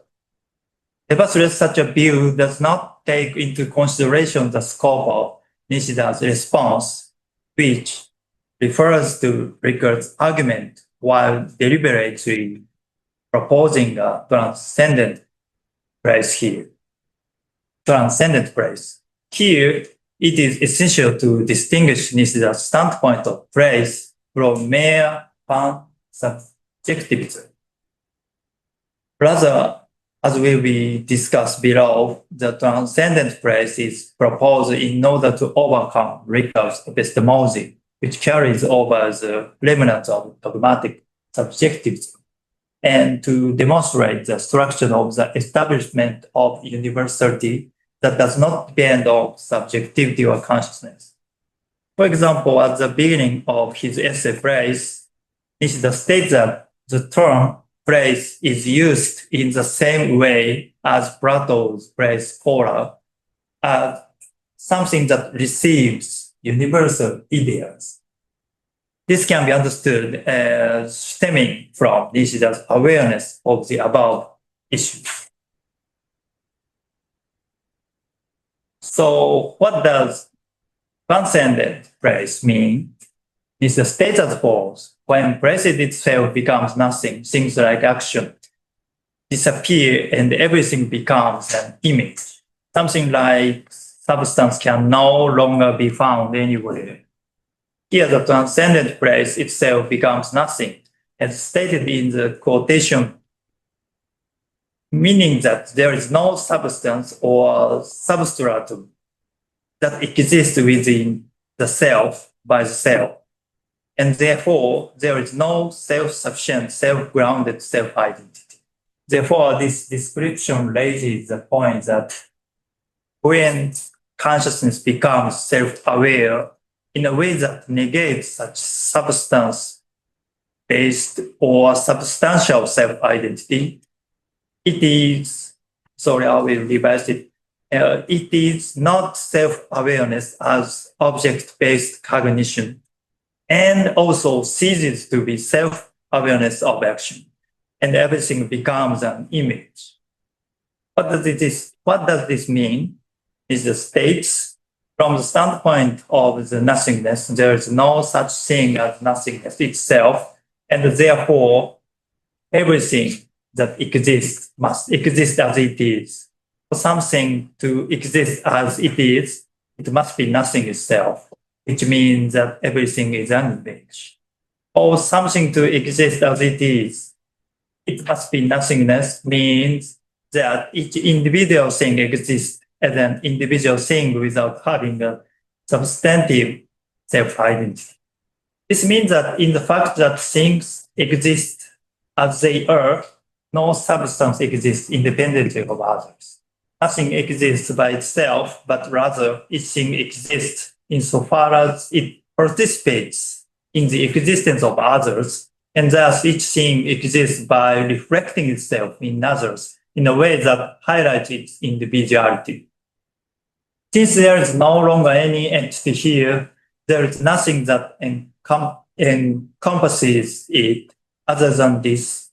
Nevertheless, such a view does not take into consideration the scope of Nishida's response, which refers to Rickard's argument while deliberately proposing a transcendent place here. Transcendent place. Here, it is essential to distinguish Nishida's standpoint of place from mere pan-subjectivism. Rather, as will be discussed below, the transcendent place is proposed in order to overcome Rickard's epistemology, which carries over the remnants of dogmatic subjectivism, and to demonstrate the structure of the establishment of universality that does not depend on subjectivity or consciousness. For example, at the beginning of his essay Place, Nishida states that the term place is used in the same way as Plato's place fora, as something that receives universal ideas. This can be understood as stemming from Nishida's awareness of the above issues. So what does transcendent place mean? It's the state as follows. When place itself becomes nothing, things like action disappear and everything becomes an image. Something like substance can no longer be found anywhere. Here, the transcendent place itself becomes nothing, as stated in the quotation, meaning that there is no substance or substratum that exists within the self by the self. And therefore, there is no self-sufficient, self-grounded self-identity. Therefore, this description raises the point that when consciousness becomes self-aware in a way that negates such substance-based or substantial self-identity, it is, sorry, I will revise it. It is not self-awareness as object-based cognition, and also ceases to be self-awareness of action, and everything becomes an image. What does this mean? Is the states, from the standpoint of the nothingness, there is no such thing as nothingness itself, and therefore everything that exists must exist as it is. For something to exist as it is, it must be nothing itself, which means that everything is an image. Or something to exist as it is, it must be nothingness, means that each individual thing exists as an individual thing without having a substantive self-identity. This means that in the fact that things exist as they are, no substance exists independently of others. nothing exists by itself, but rather each thing exists insofar as it participates in the existence of others, and thus each thing exists by reflecting itself in others in a way that highlights its individuality. Since there is no longer any entity here, there is nothing that encompasses it other than this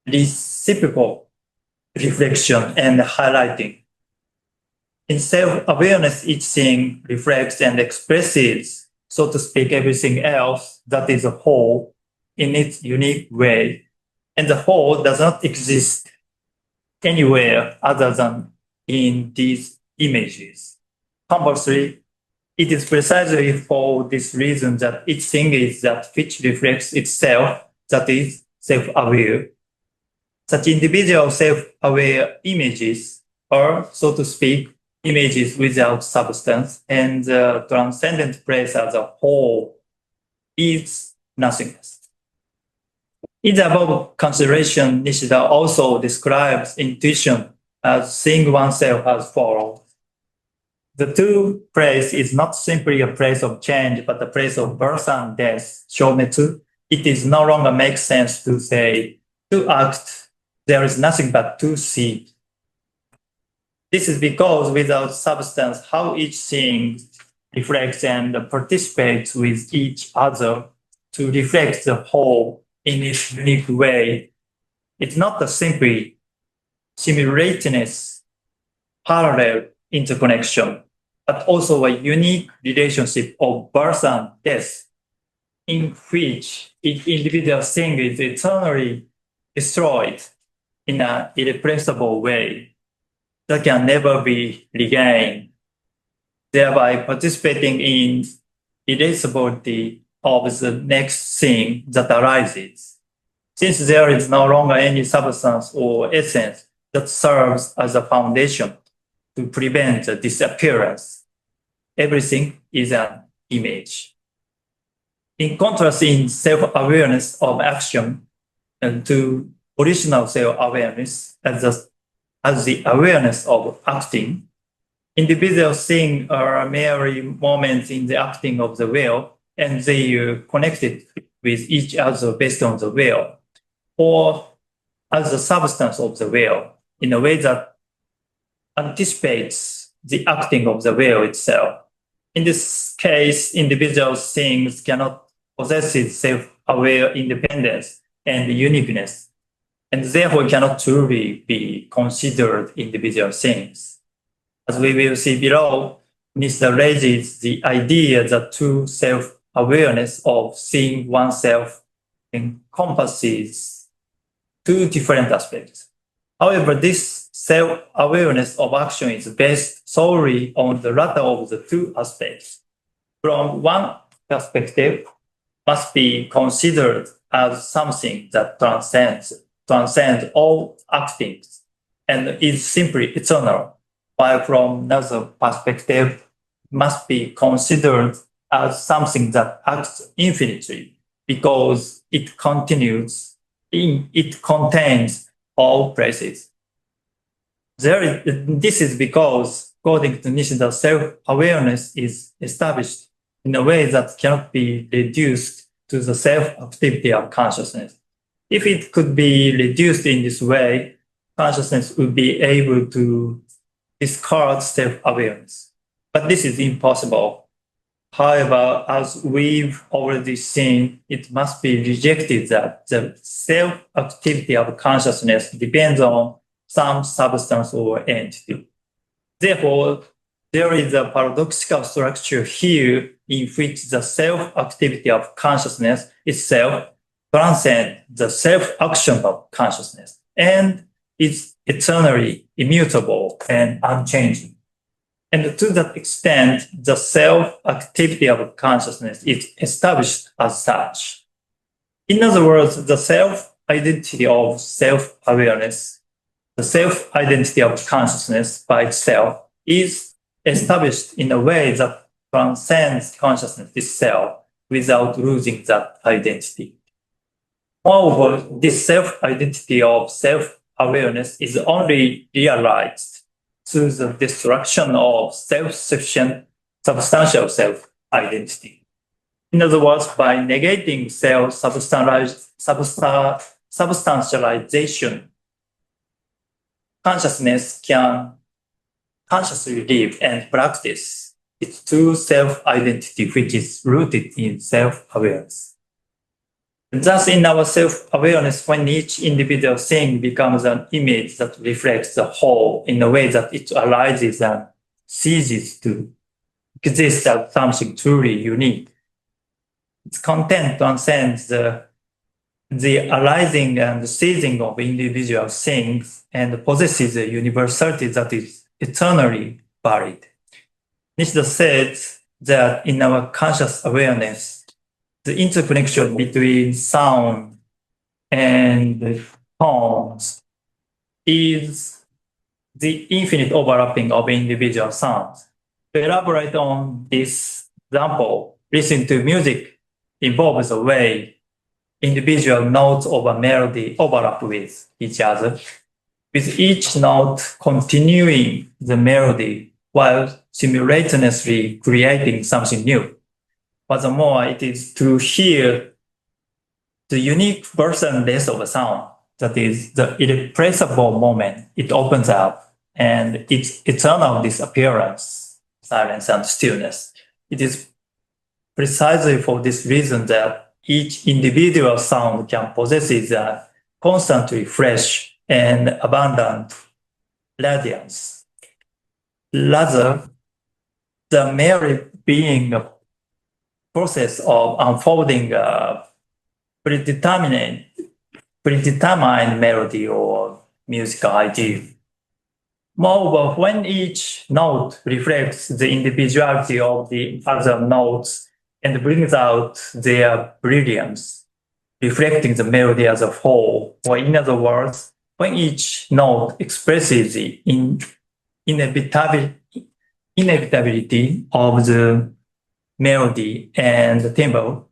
reciprocal reflection and highlighting. In self-awareness, each thing reflects and expresses, so to speak, everything else that is a whole in its unique way. And the whole does not exist anywhere other than in these images. Conversely, it is precisely for this reason that each thing is that which reflects itself, that is self-aware. Such individual self-aware images are, so to speak, images without substance, and the transcendent place as a whole is nothingness. In the above consideration, Nishida also describes intuition as seeing oneself as follows. The two place is not simply a place of change, but a place of birth and death, shometsu. It is no longer makes sense to say, to act, there is nothing but to see. This is because without substance, how each thing reflects and participates with each other to reflect the whole in its unique way. It's not a simply simultaneous, parallel interconnection, but also a unique relationship of birth and death, in which each individual thing is eternally destroyed in an irreplaceable way that can never be regained, thereby participating in erasability of the next thing that arises. Since there is no longer any substance or essence that serves as a foundation to prevent the disappearance, everything is an image. In contrast, in self-awareness of action and to original self-awareness as the awareness of acting, individual things are merely moments in the acting of the will, and they are connected with each other based on the will, or as the substance of the will, in a way that anticipates the acting of the will itself. In this case, individual things cannot possess self-aware independence and uniqueness, and therefore cannot truly be considered individual things. As we will see below, Nishida raises the idea that true self-awareness of seeing oneself encompasses two different aspects. However, this self-awareness of action is based solely on the latter of the two aspects. From one perspective, must be considered as something that transcends all actings and is simply eternal, while from another perspective, must be considered as something that acts infinitely because it contains all places. This is because, according to Nishida, self-awareness is established in a way that cannot be reduced to the self-activity of consciousness. If it could be reduced in this way, consciousness would be able to discard self-awareness. But this is impossible. However, as we've already seen, it must be rejected that the self-activity of consciousness depends on some substance or entity. Therefore, there is a paradoxical structure here in which the self-activity of consciousness itself transcends the self-action of consciousness and is eternally immutable and unchanging. And to that extent, the self-activity of consciousness is established as such. In other words, the self-identity of self-awareness, the self-identity of consciousness by itself is established in a way that transcends consciousness itself without losing that identity. Moreover, this self-identity of self-awareness is only realized to the destruction of self-sufficient substantial self-identity. In other words, by negating self-substantialization, consciousness can consciously live and practice its true self-identity, which is rooted in self-awareness. Thus, in our self-awareness, when each individual thing becomes an image that reflects the whole in a way that it arises and ceases to exist as something truly unique, its content transcends the arising and ceasing of individual things and possesses a universality that is eternally valid. Nishida says that in our conscious awareness, the interconnection between sound and tones is the infinite overlapping of individual sounds. To elaborate on this example, listening to music involves the way individual notes of a melody overlap with each other, with each note continuing the melody while simultaneously creating something new. Furthermore, it is to hear the unique personality of a sound, that is the irrepressible moment it opens up and its eternal disappearance, silence and stillness. It is precisely for this reason that each individual sound can possess a constantly fresh and abundant radiance. Rather, the mere being a process of unfolding a predetermined melody or musical idea. Moreover, when each note reflects the individuality of the other notes and brings out their brilliance, reflecting the melody as a whole, or in other words, when each note expresses the inevitability of the melody and the tempo,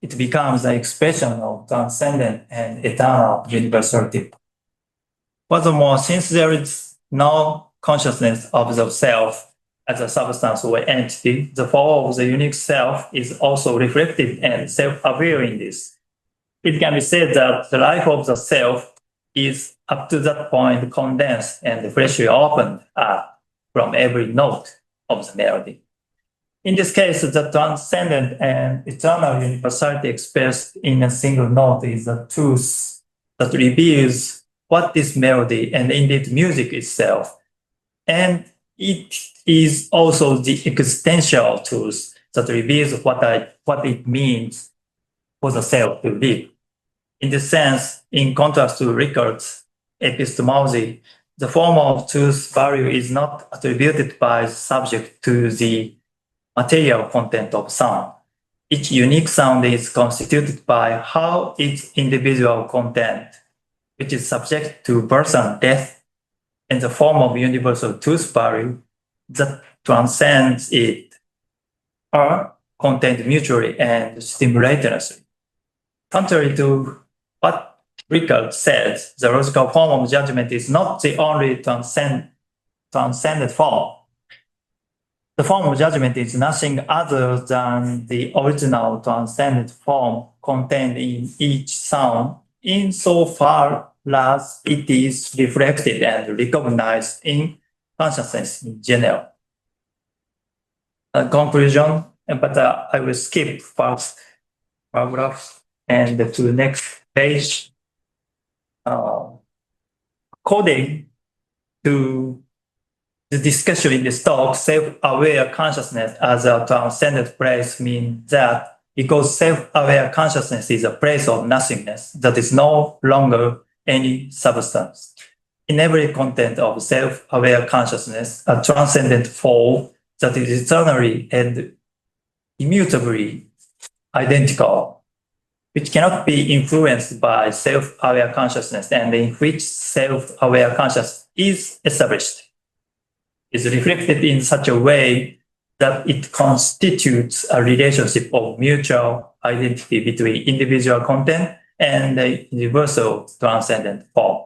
it becomes an expression of transcendent and eternal universality. Furthermore, since there is no consciousness of the self as a substance or entity, the fall of the unique self is also reflected and self-aware in this. It can be said that the life of the self is up to that point condensed and freshly opened up from every note of the melody. In this case, the transcendent and eternal universality expressed in a single note is the truth that reveals what is melody and indeed music itself. And it is also the existential truth that reveals what it means for the self to live. In this sense, in contrast to Rickard's epistemology, the form of truth value is not attributed by subject to the material content of sound. Each unique sound is constituted by how its individual content, which is subject to birth and death, in the form of universal truth value that transcends it, are contained mutually and simultaneously. Contrary to what Rickard says, the logical form of judgment is not the only transcendent form. The form of judgment is nothing other than the original transcendent form contained in each sound, insofar as it is reflected and recognized in consciousness in general. Conclusion, but I will skip first paragraph and to the next page. According to the discussion in this talk, self-aware consciousness as a transcendent place means that because self-aware consciousness is a place of nothingness that is no longer any substance. In every content of self-aware consciousness, a transcendent form that is eternally and immutably identical, which cannot be influenced by self-aware consciousness and in which self-aware consciousness is established, is reflected in such a way that it constitutes a relationship of mutual identity between individual content and the universal transcendent form.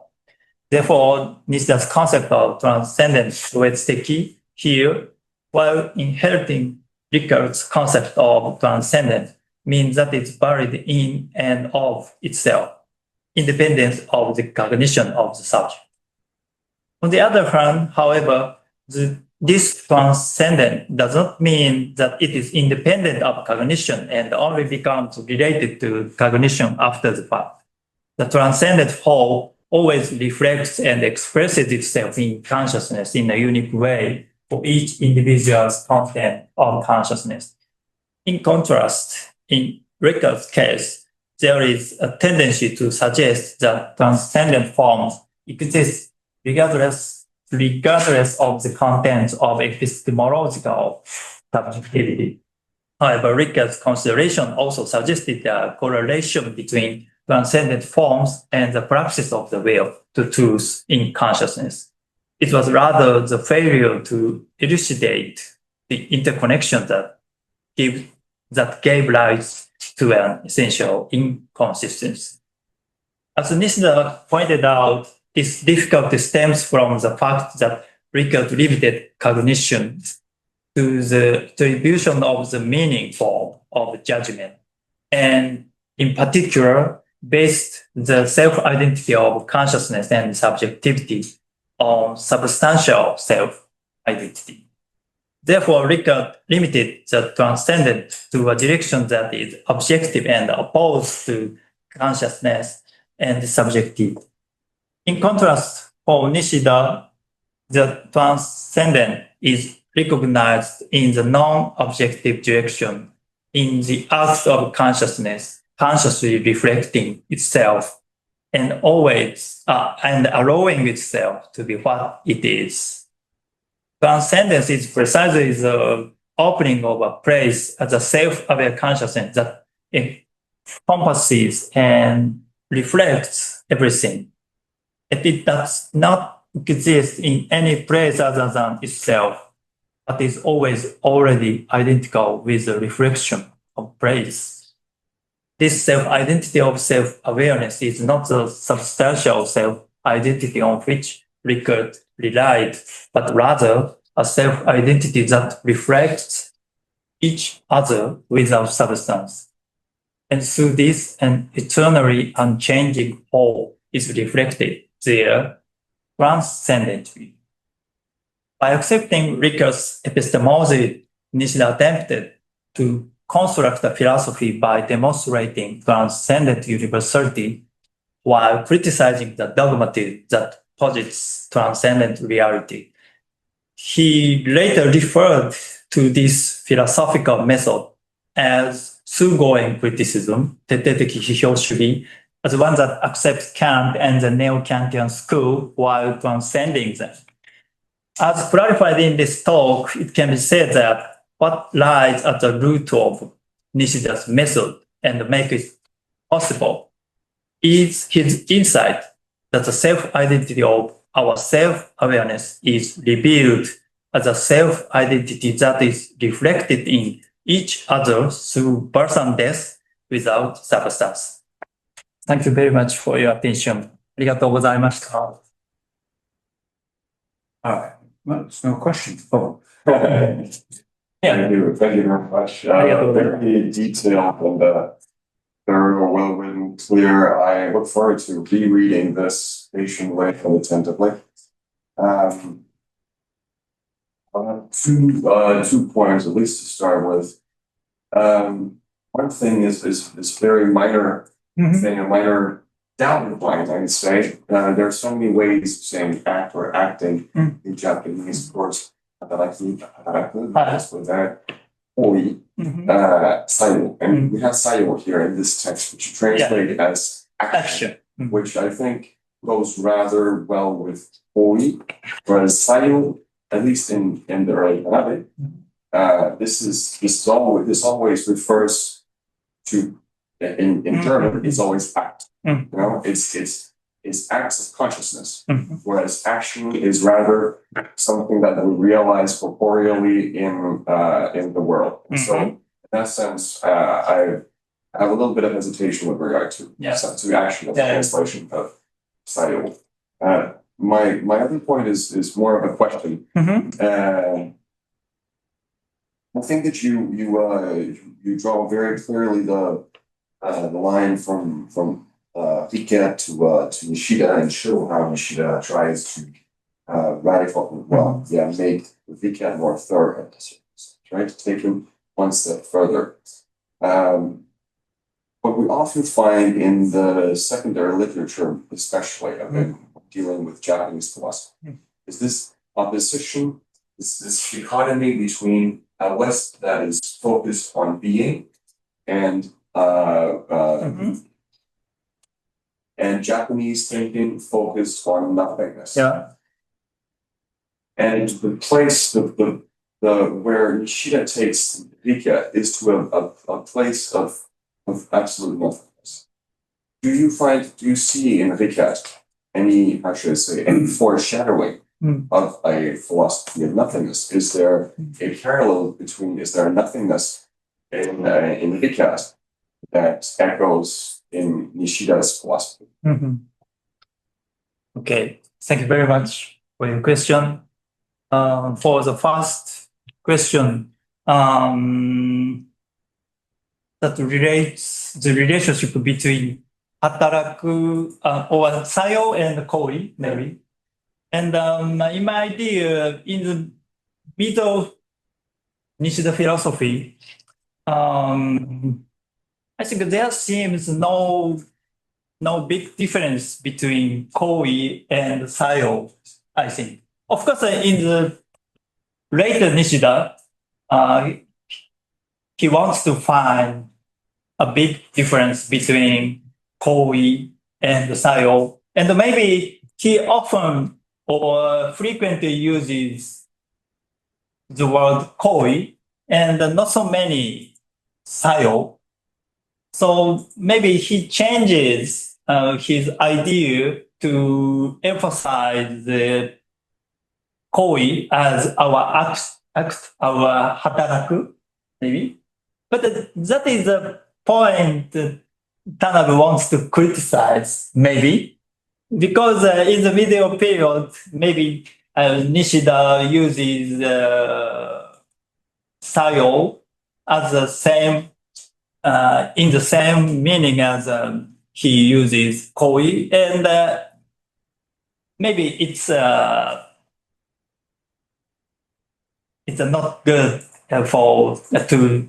Therefore, Nishida's concept of transcendent Uetsuteki, here, while inheriting Rickard's concept of transcendent, means that it's valid in and of itself, independent of the cognition of the subject. On the other hand, however, this transcendent does not mean that it is independent of cognition and only becomes related to cognition after the fact. The transcendent whole always reflects and expresses itself in consciousness in a unique way for each individual's content of consciousness. In contrast, in Rickard's case, there is a tendency to suggest that transcendent forms exist regardless of the content of epistemological subjectivity. However, Rickard's consideration also suggested a correlation between transcendent forms and the practice of the will to truth in consciousness. It was rather the failure to elucidate the interconnection that gave rise to an essential inconsistency. As Nishida pointed out, this difficulty stems from the fact that Rickard limited cognition to the attribution of the meaning form of judgment, and in particular, based the self-identity of consciousness and subjectivity on substantial self-identity. Therefore, Rickard limited the transcendent to a direction that is objective and opposed to consciousness and subjectivity. In contrast, for Nishida, the transcendent is recognized in the non-objective direction, in the act of consciousness, consciously reflecting itself and always and allowing itself to be what it is. Transcendence is precisely the opening of a place as a self-aware consciousness that encompasses and reflects everything. It does not exist in any place other than itself, but is always already identical with the reflection of place. This self-identity of self-awareness is not the substantial self-identity on which Rickard relied, but rather a self-identity that reflects each other without substance. And through this, an eternally unchanging whole is reflected there transcendently. By accepting Rickard's epistemology, Nishida attempted to construct a philosophy by demonstrating transcendent universality while criticizing the dogmatism that posits transcendent reality. He later referred to this philosophical method as thoroughgoing criticism, 徹底的批評主義, as one that accepts Kant and the neo-Kantian school while transcending them. As clarified in this talk, it can be said that what lies at the root of Nishida's method and make it possible is his insight that the self-identity of our self-awareness is revealed as a self-identity that is reflected in each other through birth and death without substance. Thank you very much for your attention. ありがとうございました。Well, it's no question. Oh. Thank you very much. Very detailed and thorough, well-written, clear. I look forward to rereading this patiently and attentively. Two points, at least to start with. One thing is very minor thing, a minor doubt in mind, I would say. There are so many ways of saying act or acting in Japanese, of course. 働く, that's with that. 多い, 作用. And we have 作用 here in this text, which you translate as action, which I think goes rather well with 多い, whereas 作用, at least in the early Hanabi, this always refers to, in German, it's always act. You know, it's acts of consciousness, whereas action is rather something that we realize corporeally in the world. And so, in that sense, I have a little bit of hesitation with regard to action of translation of sayo. My other point is more of a question. I think that you draw very clearly the line from Rika to Nishida, and show how Nishida tries to make Rika more thorough, right? To take him one step further. What we often find in the secondary literature, especially dealing with Japanese philosophy, is this opposition, this dichotomy between a West that is focused on being and Japanese thinking focused on nothingness. Yeah. And the place, the where Nishida takes Rika is to a place of absolute nothingness. Do you see in Rika any foreshadowing of a philosophy of nothingness? Is there a parallel between, is there a nothingness in Rika that echoes in Nishida's philosophy? Okay, thank you very much for your question. For the first question, that relates the relationship between hataraku or sayo and koi, maybe. And in my idea, in the middle Nishida philosophy, I think there seems no big difference between koi and sayo, I think. Of course, in the later Nishida, he wants to find a big difference between koi and sayo. And maybe he often or frequently uses the word koi and not so many sayo. So maybe he changes his idea to emphasize the koi as our act, our hataraku, maybe. But that is the point Tanabe wants to criticize, maybe, because in the middle period, maybe Nishida uses sayo as the same, in the same meaning as he uses koi, and maybe it's not good to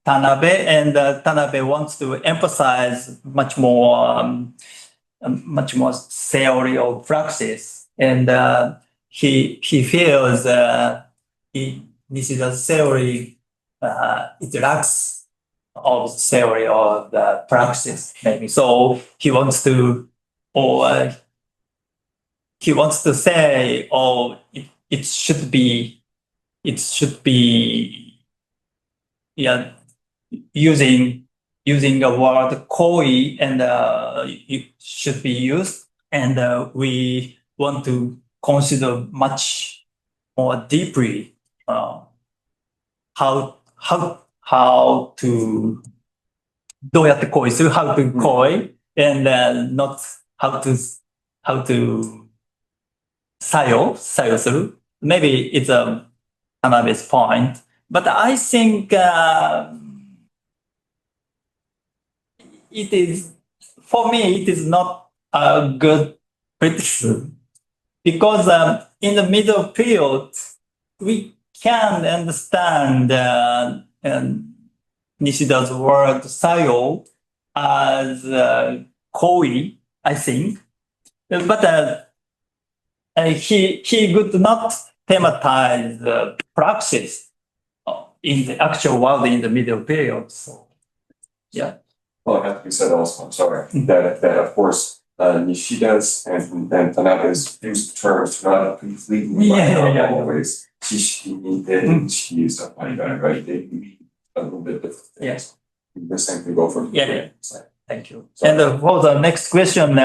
Tanabe, and Tanabe wants to emphasize much more theory of praxis, and he feels Nishida's theory it lacks of theory of the praxis, maybe. So he wants to say, it should be using a word koi, and it should be used, and we want to consider much more deeply how to どうやって恋する how to 恋 and not how to 作用する maybe it's a Tanabe's point, but I think it is, for me, it is not a good criticism, because in the middle period, we can understand Nishida's word sayo as koi, I think, but he would not thematize praxis in the actual world in the middle period. So, yeah. Well, it has to be said also, I'm sorry, that of course, Nishida's and Tanabe's use of terms do not completely always. She stuff like that, right? They can be a little bit different. Yes. The same can go for Thank you. And for the next question,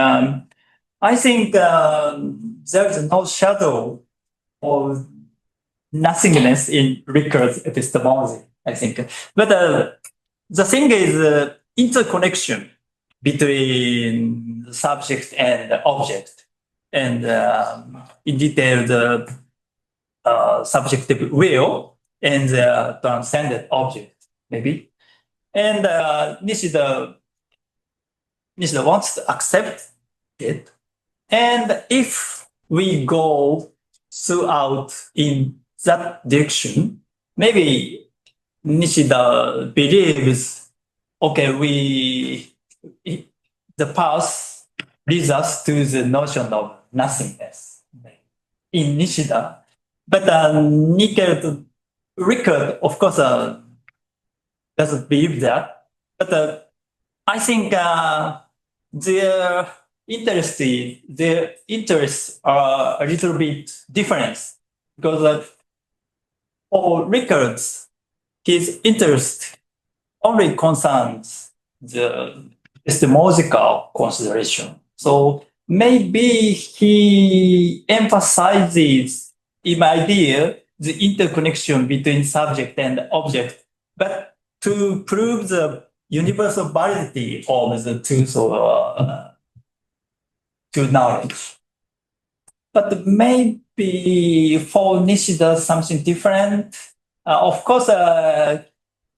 I think there's no shadow of nothingness in Rickard's epistemology, I think. But the thing is interconnection between the subject and the object. and in detail the subjective will and the transcendent object, maybe. And Nishida wants to accept it. And if we go throughout in that direction, maybe Nishida believes, okay, the path leads us to the notion of nothingness in Nishida. But Nickel Rickard, of course, doesn't believe that. But I think their interests are a little bit different, because for Rickard's, his interest only concerns the epistemological consideration. So maybe he emphasizes, in my idea, the interconnection between subject and object, but to prove the universal validity of the truth of to knowledge. But maybe for Nishida, something different. Of course,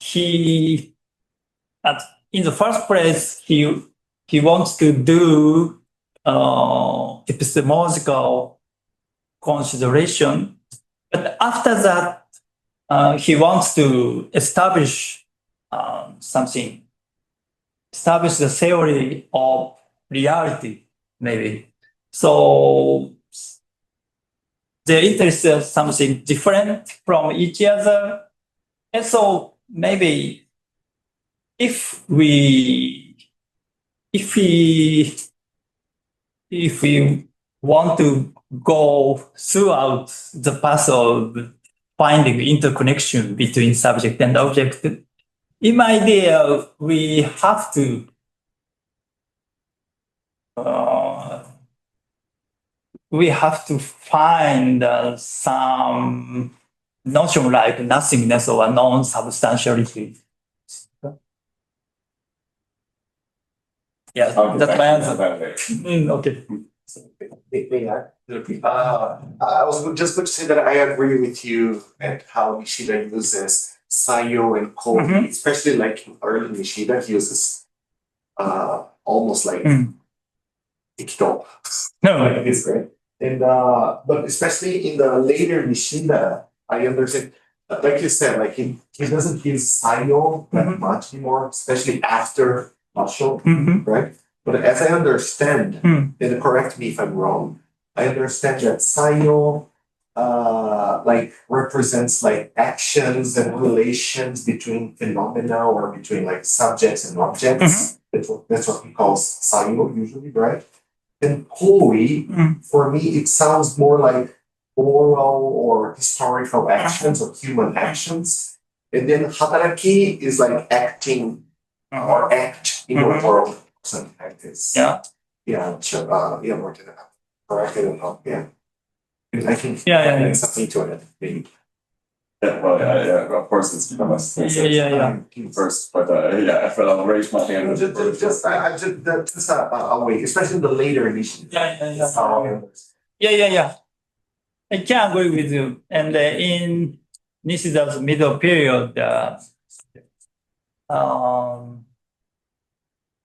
he, in the first place, he wants to do epistemological consideration, but after that, he wants to establish something, establish the theory of reality, maybe. So their interests are something different from each other. And so maybe if we want to go throughout the path of finding interconnection between subject and object, in my idea, we have to find some notion like nothingness or non-substantiality. Yeah, that's my answer. Okay. I was just going to say that I agree with you and how Nishida uses Sayo and Kobe, especially like in early Nishida, he uses almost like Ikito. No, It's great. And but especially in the later Nishida, I understand, like you said, like he doesn't use Sayo that much anymore, especially after Rissho, right? But as I understand, and correct me if I'm wrong, I understand that Sayo like represents like actions and relations between phenomena or between like subjects and objects. That's what he calls Sayo usually, right? And Koi, for me, it sounds more like oral or historical actions or human actions. And then Hataraki is like acting or act in the world. Something like this. Yeah. Yeah, sure. Yeah, more to that. Correct. I don't know. Yeah. I think Yeah. something to it. Maybe. Yeah, well, yeah, of course, it's Yeah. first, but yeah, I felt I'll raise my hand. Just a way, especially the later edition. Yeah. I can agree with you. And in Nishida's middle period,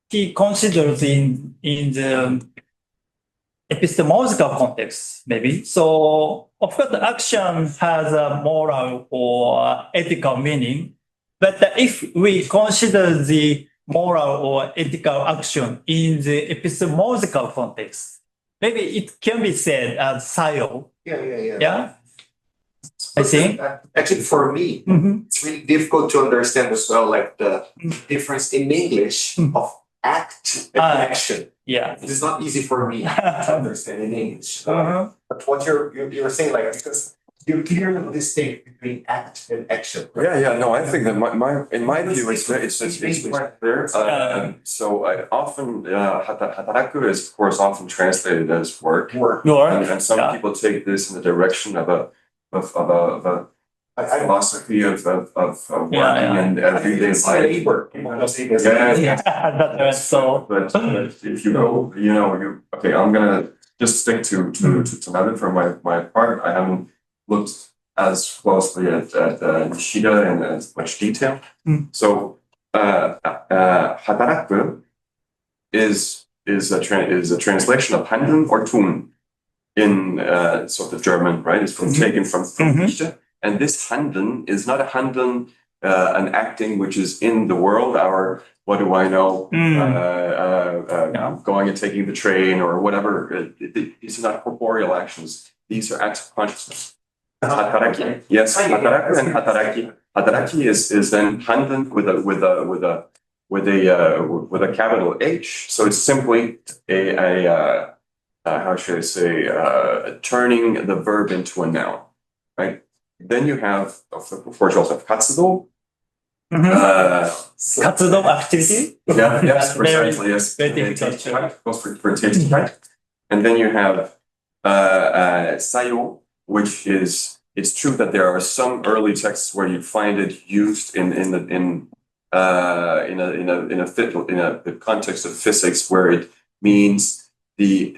he considers in the epistemological context, maybe. So, of course, the action has a moral or ethical meaning. But if we consider the moral or ethical action in the epistemological context, maybe it can be said as Sayo. Yeah. I think. Actually, for me, it's really difficult to understand as well, like the difference in English of act and action. Yeah. It is not easy for me to understand in English. But what you're saying, like, because you clearly distinct between act and action. Right? Yeah. No, I think that in my view, it's quite clear. So I often hataraku is of course often translated as work. And some people take this in the direction of a philosophy of working and everyday life. Yeah. So, but if you go, okay, I'm gonna just stick to Tanabe for my part. I haven't looked as closely at Nishida in as much detail. So hataraku is a translation of handeln or tun in sort of German, right? It's taken from Nietzsche. And this handeln is not a handeln, an acting which is in the world, our what do I know, going and taking the train or whatever. These are not corporeal actions. These are acts of consciousness. Hataraki. Yes, hataraku and hataraki. Hataraki is then handeln with a capital H. So it's simply a how should I say, turning the verb into a noun, right? Then you have, of course, you also have katsudo. Katsudo activity? Yeah, yes, precisely, yes. Very difficult. Goes for Tätigkeit. And then you have sayo, which is, it's true that there are some early texts where you find it used in the context of physics, where it means the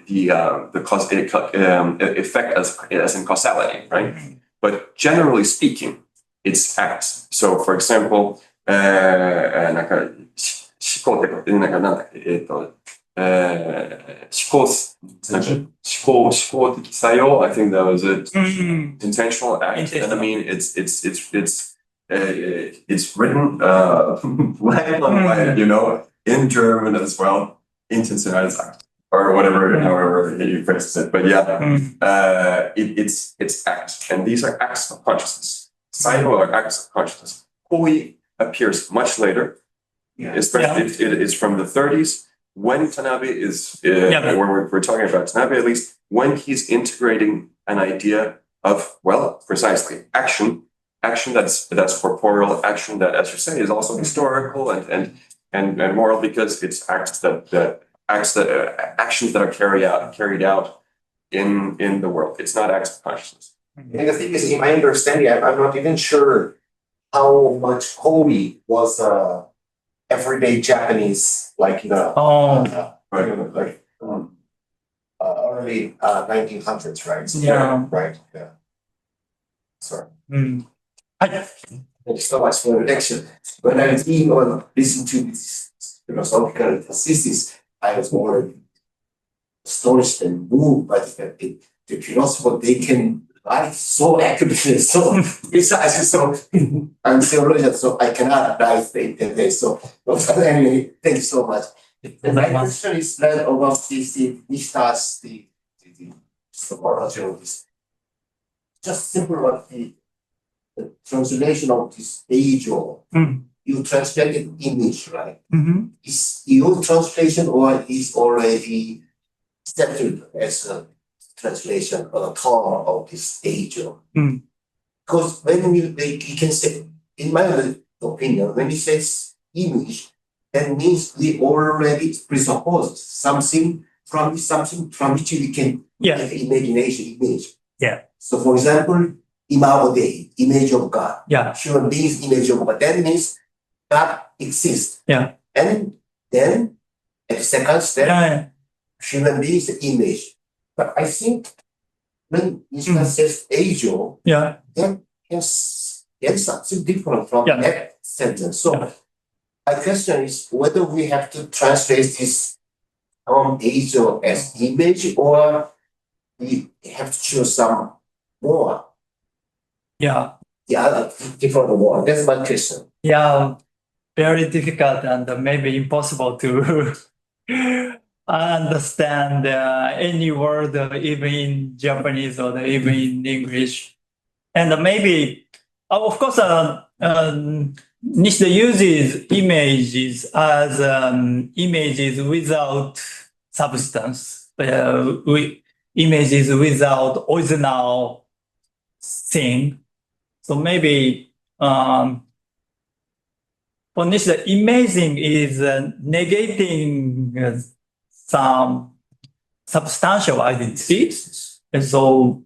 effect as in causality, right? But generally speaking, it's acts. So, for example, I think that was it. Intentional act. And I mean, it's written black on white, you know, in German as well. Intentional act. Or whatever, however you phrase it, but yeah, it's acts, and these are acts of consciousness. Saibo are acts of consciousness. Koi appears much later, especially it is from the 30s when Tanabe is, when we're talking about Tanabe, at least when he's integrating an idea of, well, precisely action that's corporeal, action that, as you say, is also historical and moral, because it's acts actions that are carried out in the world. It's not acts of consciousness. And the thing is, in my understanding, I'm not even sure how much Kobe was everyday Japanese, like in the early 1900s, right? So, right. Yeah. Sorry. Thank you so much for the lecture. When I listen to this philosophical thesis, I was more astonished and moved by the fact that the philosopher, they can write so accurately, so precisely, so I'm theologian, so I cannot write it. So anyway, thank you so much. And my question is that about this just simple about the translation of this age or you translated image, right? Is your translation or is already accepted as a translation or a term of this age? Because when you can say, in my opinion, when you say image, that means we already presuppose something from which we can have imagination image. So for example, Imago Dei, image of God. Human beings, image of God. That means God exists. And then at the second step, human beings image. But I think when Ishmael says Ajo, then there's something different from that sentence. So my question is whether we have to translate this Ajo as image, or we have to choose some more. The other different word. That's my question. Very difficult and maybe impossible to understand any word, even in Japanese or even in English. And maybe, of course, Nishida uses images as images without substance, images without original thing. So maybe for Nishida, imaging is negating some substantial identities. And so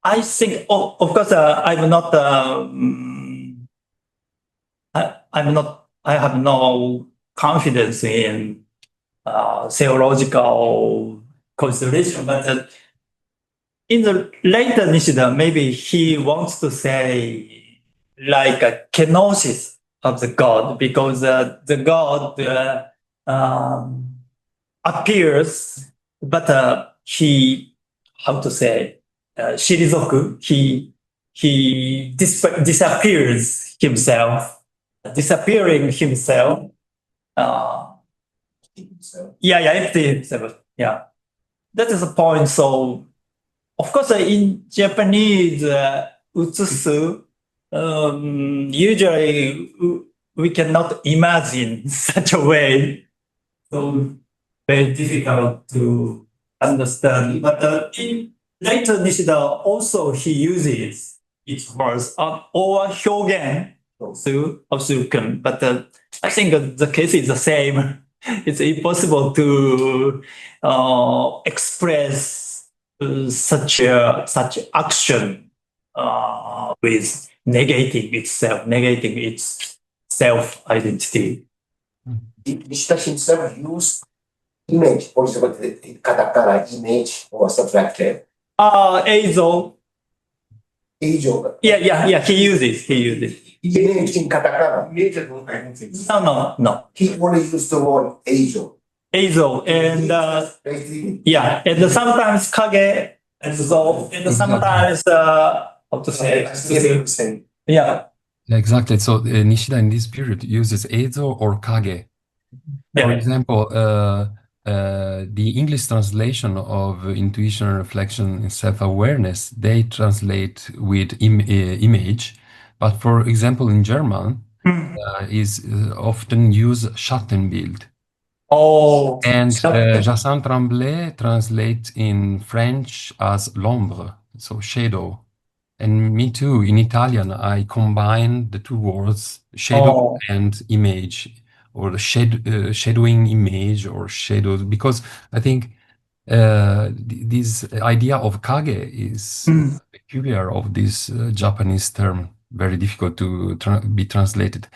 I think, of course, I have no confidence in theological consideration. But in the later Nishida, maybe he wants to say like a kenosis of the God, because the God appears, but he, how to say, shirizoku, he disappears himself, disappearing himself. Empty himself. Yeah, that is the point. So, of course, in Japanese, utsusu, usually we cannot imagine such a way. So, very difficult to understand. But in later Nishida, also he uses its words or hyogen of suruken. But I think the case is the same. It's impossible to express such action with negating its self identity. Nishida himself used image, for example, the katakana image or subtracted. Eizo. Yeah, he uses. Image in katakana. No. He only used the word eizo. Eizo, and and sometimes kage, and sometimes how to say? Yeah. Exactly. So Nishida in this period uses eizo or kage. For example, the English translation of intuition, reflection, and self-awareness, they translate with image. But for example, in German, is often use Schattenbild. Oh. And Jacinthe Tremblay translates in French as l'ombre, so shadow. And me too, in Italian, I combine the two words, shadow and image, or the shadowing image or shadows, because I think this idea of kage is peculiar of this Japanese term, very difficult to be translated.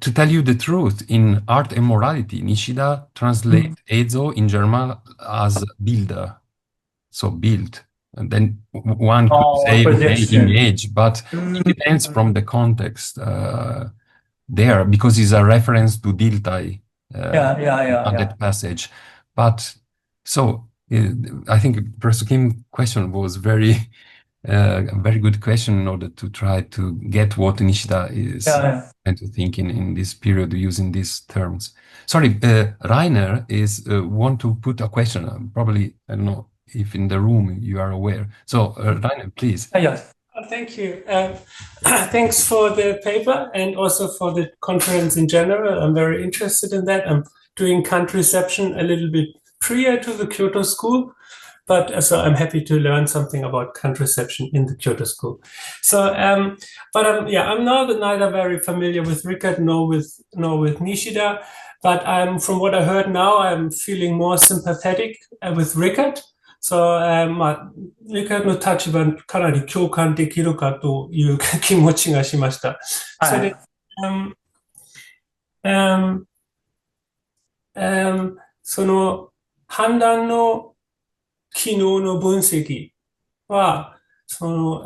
To tell you the truth, in Art and Morality, Nishida translates eizo in German as Bilder, so build. And then one could say, okay, image, but it depends from the context there, because it's a reference to Diltai on that passage. But so I think Professor Kim's question was very good question in order to try to get what Nishida is trying to think in this period using these terms. Sorry, Rainer want to put a question. Probably, I don't know if in the room you are aware. So Rainer, please. Thank you. Thanks for the paper and also for the conference in general. I'm very interested in that. I'm doing contraception a little bit prior to the Kyoto school, but so I'm happy to learn something about contraception in the Kyoto school. So, I'm now neither very familiar with Rickert nor with Nishida, but from what I heard now, I'm feeling more sympathetic with Rickert. So, リカの立場にかなり共感できるかという気持ちがしました。それで、その判断の機能の分析は、合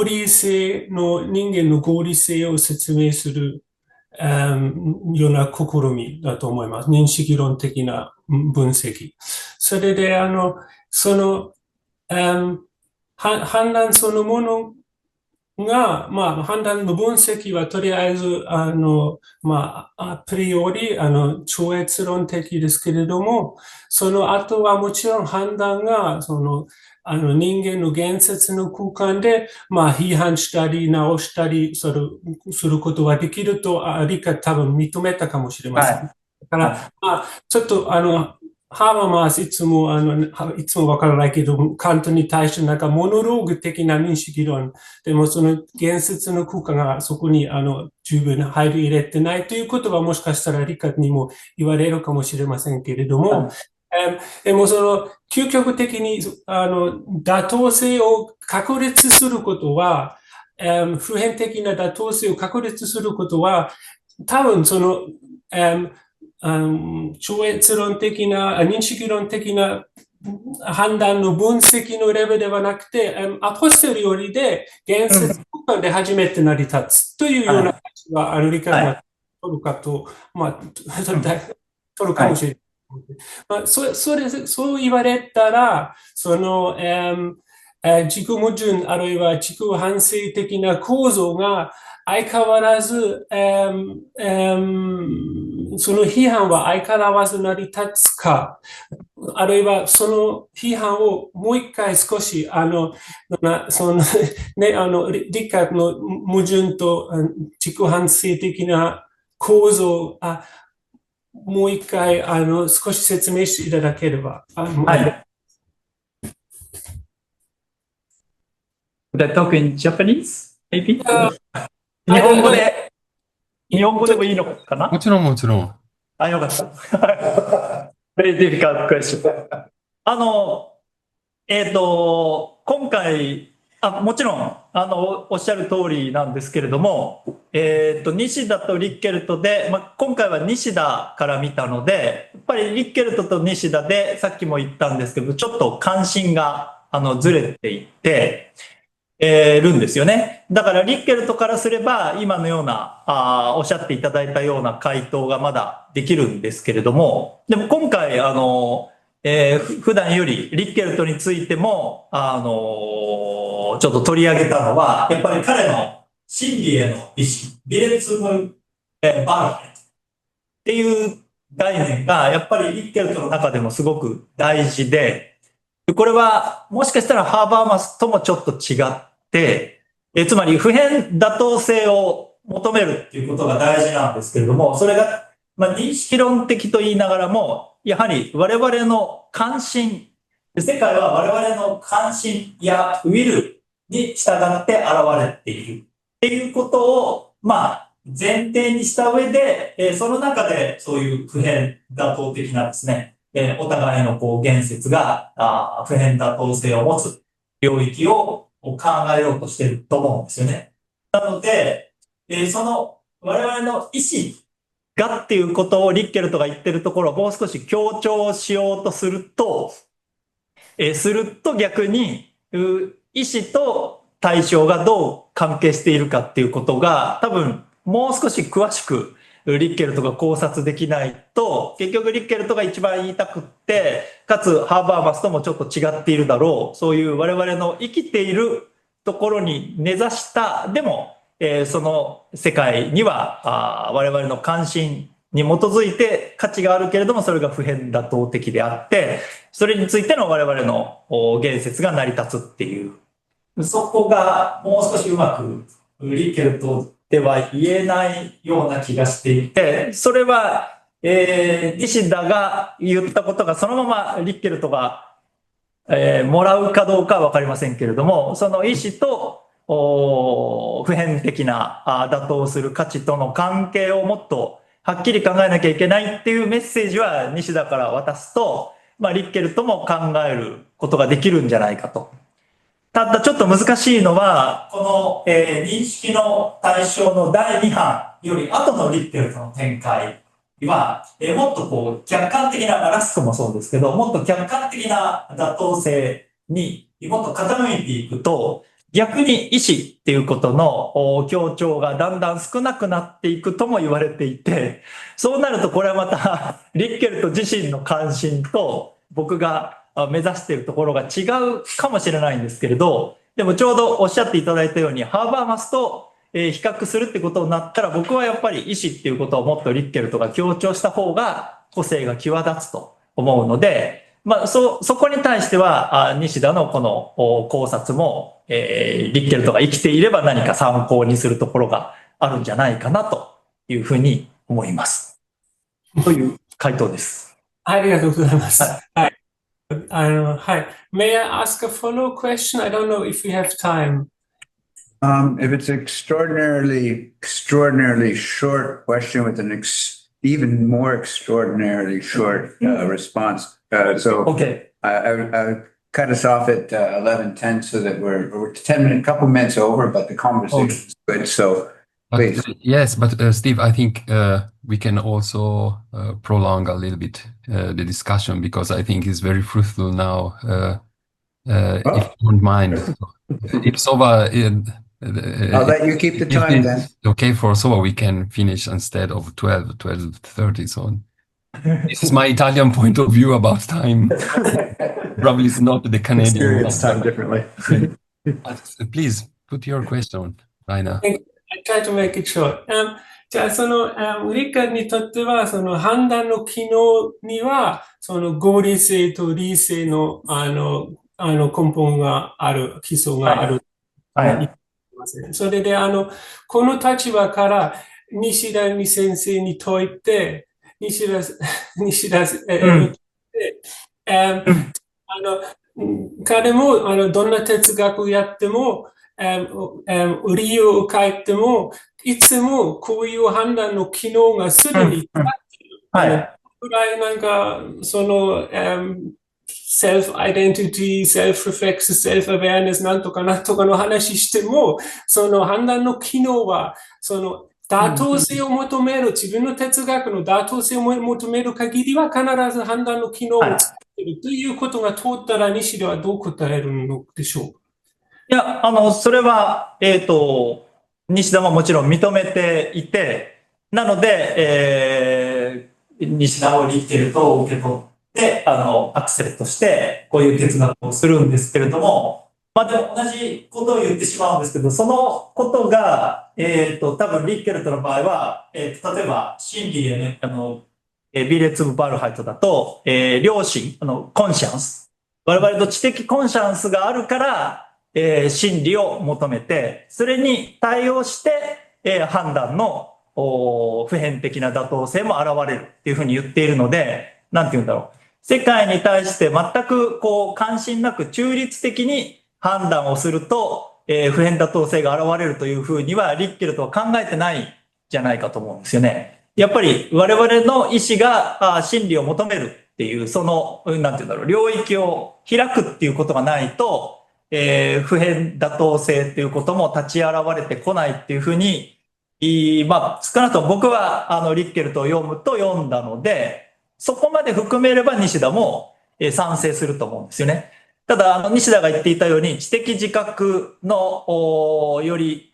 理性の、人間の合理性を説明する、ような試みだと思います。認識論的な分析。それで、判断そのものが、判断の分析はとりあえず、アプリより、超越論的ですけれども、その後はもちろん判断が、人間の現実の空間で、批判したり、直したりすることができると、リカ多分認めたかもしれません。だから、ちょっと、ハーバーマースいつもわからないけど、カントに対してなんかモノローグ的な認識論、でもその現実の空間がそこに十分入れてないということはもしかしたら理科にも言われるかもしれませんけれども、でもその究極的に妥当性を確立することは、普遍的な妥当性を確立することは、多分その、超越論的な、認識論的な判断の分析のレベルではなくて、アポステリオリで言説交換で初めて成り立つというような感じは、理解が取るかと、取るかもしれない。そう言われたら、自己矛盾あるいは自己反省的な構造が相変わらず、その批判は相変わらず成り立つか、あるいはその批判をもう一回少し、理解の矛盾と自己反省的な構造、もう一回、少し説明していただければ。はい。Would I talk in Japanese? Maybe? 日本語でもいいのかな？もちろん、もちろん。よかった。Very difficult question. 今回、もちろん、おっしゃる通りなんですけれども、西田とリッケルトで、今回は西田から見たので、やっぱりリッケルトと西田で、さっきも言ったんですけど、ちょっと関心が、ずれていって、るんですよね。だからリッケルトからすれば、今のような、おっしゃっていただいたような回答がまだできるんですけれども、でも今回、普段よりリッケルトについても、ちょっと取り上げたのは、やっぱり彼の真理への意志、ビレツム・バルヘンっていう概念が、やっぱりリッケルトの中でもすごく大事で、これはもしかしたらハーバーマスともちょっと違って、つまり普遍妥当性を求めるっていうことが大事なんですけれども、それが、認識論的と言いながらも、やはり我々の関心、世界は我々の関心やウィルに従って現れているっていうことを、前提にした上で、その中でそういう普遍妥当的なですね、お互いの言説が普遍妥当性を持つ領域を考えようとしていると思うんですよね。なので、その我々の意思がっていうことをリッケルトが言ってるところをもう少し強調しようとすると逆に意思と対象がどう関係しているかっていうことが多分もう少し詳しくリッケルトが考察できないと、結局リッケルトが一番言いたくって、かつハーバーマスともちょっと違っているだろう、そういう我々の生きているところに根ざした、でも、その世界には我々の関心に基づいて価値があるけれども、それが普遍妥当的であって、それについての我々の言説が成り立つっていう、そこがもう少しうまくリッケルトでは言えないような気がしていて、それは、西田が言ったことがそのままリッケルトが、もらうかどうかはわかりませんけれども、その意思と普遍的な妥当する価値との関係をもっとはっきり考えなきゃいけないっていうメッセージは西田から渡すと、リッケルトも考えることができるんじゃないかと。ただちょっと難しいのは、この、認識の対象の第2版より後のリッケルトの展開は、もっと客観的な、ラスクもそうですけど、もっと客観的な妥当性にもっと傾いていくと、逆に意思っていうことの強調がだんだん少なくなっていくとも言われていて、そうなるとこれはまたリッケルト自身の関心と僕が目指しているところが違うかもしれないんですけれど、でもちょうどおっしゃっていただいたようにハーバーマスと比較するってことになったら、僕はやっぱり意思っていうことをもっとリッケルトが強調した方が個性が際立つと思うので、そこに対しては西田のこの考察も、リッケルトが生きていれば何か参考にするところがあるんじゃないかなというふうに思います。という回答です。ありがとうございます。はい。May I ask a follow question? I don't know if we have time. If it's an extraordinarily short question with an even more extraordinarily short response. Okay. I would cut us off at 11:10 so that we're couple minutes over, but the conversation is good. So Please. Yes, but Steve, I think we can also prolong a little bit the discussion because I think it's very fruitful now. If you don't mind, if Sova, I'll let you keep the time then. okay for Sova, we can finish instead of 12:30. So this is my Italian point of view about time. Probably it's not the Canadian Experience time differently. Please put your question, Raina. I try to make it short. じゃあ、理科にとっては、判断の機能には、合理性と理性の、根本がある、基礎がある。はい。それで、この立場から、西田先生に問いて、彼も、どんな哲学やっても、理由を書いても、いつもこういう判断の機能がすでに立っている。はい。ぐらいself-identity, self-reflex, self-awareness なんとかの話しても、その判断の機能は、妥当性を求める、自分の哲学の妥当性を求める限りは必ず判断の機能を作っているということが通ったら、西ではどう答えるのでしょう？いや、それは、西田ももちろん認めていて、なので、西田をリッケルと受け取って、アクセプトして、こういう哲学をするんですけれども、まあでも同じことを言ってしまうんですけど、そのことが、多分リッケルトの場合は、例えば、心理でね、ビレツブ・バルハイトだと、良心、コンシャンス。我々の知的コンシャンスがあるから、真理を求めて、それに対応して、判断の普遍的な妥当性も現れるっていうふうに言っているので、なんて言うんだろう。世界に対して全く関心なく中立的に判断をすると、普遍妥当性が現れるというふうにはリッケルとは考えてないじゃないかと思うんですよね。やっぱり我々の意思が真理を求めるっていう、なんて言うんだろう、領域を開くっていうことがないと、普遍妥当性っていうことも立ち現れてこないっていうふうに、まあ、少なくとも僕はリッケルトを読んだので、そこまで含めれば西田も賛成すると思うんですよね。ただ、西田が言っていたように、知的自覚のより、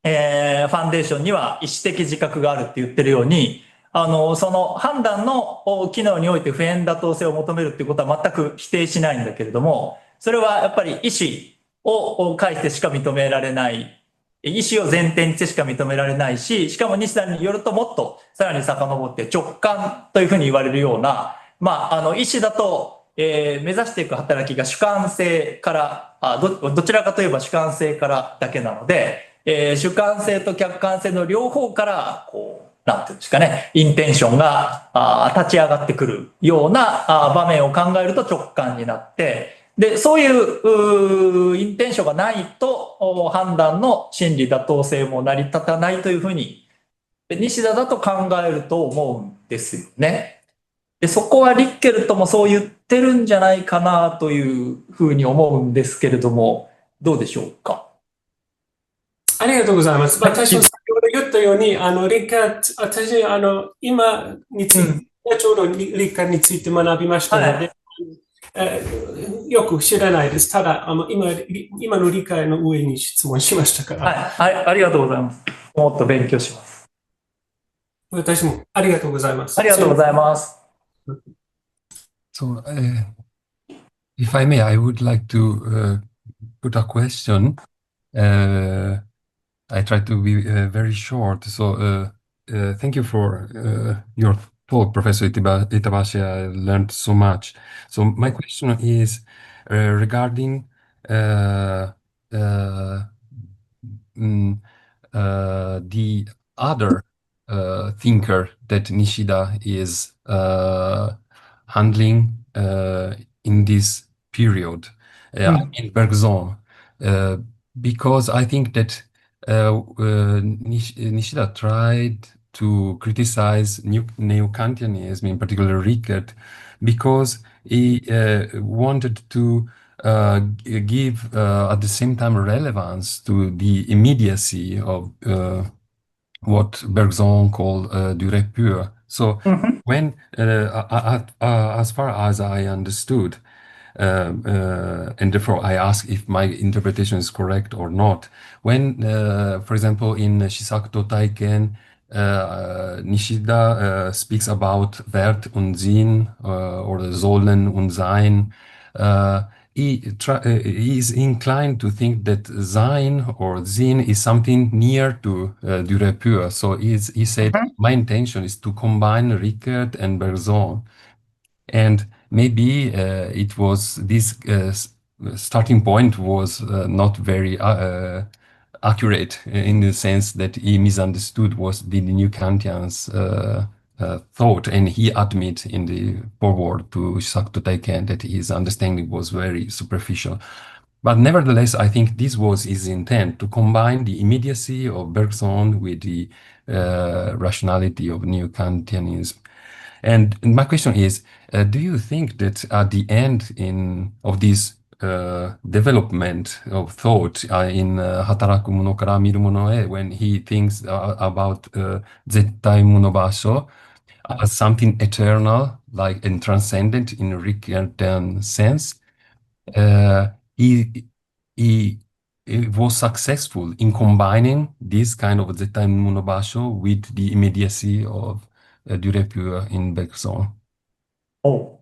ファンデーションには意思的自覚があるって言ってるように、その判断の機能において普遍妥当性を求めるっていうことは全く否定しないんだけれども、それはやっぱり意思を介してしか認められない、意思を前提にしてしか認められないし、しかも西田によるともっとさらに遡って直感というふうに言われるような、まあ、意思だと、目指していく働きが主観性からどちらかといえば主観性からだけなので、主観性と客観性の両方からなんていうんですかね、インテンションが立ち上がってくるような場面を考えると直感になって、で、そういうインテンションがないと判断の真理妥当性も成り立たないというふうに西田だと考えると思うんですよね。で、そこはリッケルトもそう言ってるんじゃないかなというふうに思うんですけれども、どうでしょうか。ありがとうございます。私も先ほど言ったように、私、今について、ちょうど理科について学びましたので、よく知らないです。ただ、今の理解の上に質問しましたから。はい、ありがとうございます。もっと勉強します。私もありがとうございます。ありがとうございます。So, if I may, I would like to put a question. I try to be very short. So, thank you for your talk, Professor Itabashi. I learned so much. So, my question is regarding the other thinker that Nishida is handling in this period, I mean Bergson, because I think that Nishida tried to criticize neo-Kantianism, in particular Rickert, because he wanted to give at the same time relevance to the immediacy of what Bergson called durée pure. So when, as far as I understood, and therefore I ask if my interpretation is correct or not. When, for example, in Shisakuto Taiken, Nishida speaks about Wert und Sinn or Sollen und Sein. He is inclined to think that Sein or Sinn is something near to durée pure. So he said, my intention is to combine Rickert and Bergson. And maybe it was this starting point was not very accurate in the sense that he misunderstood what the new Kantians thought, and he admit in the foreword to Shisakuto Taiken that his understanding was very superficial. But nevertheless, I think this was his intent, to combine the immediacy of Bergson with the rationality of new Kantianism. And my question is, do you think that at the end of this development of thought in Hataraku mono kara miru mono e, when he thinks about zettai monobasho as something eternal, like and transcendent in a Rickardian sense, he was successful in combining this kind of zettai monobasho with the immediacy of durée pure in Bergson. Oh.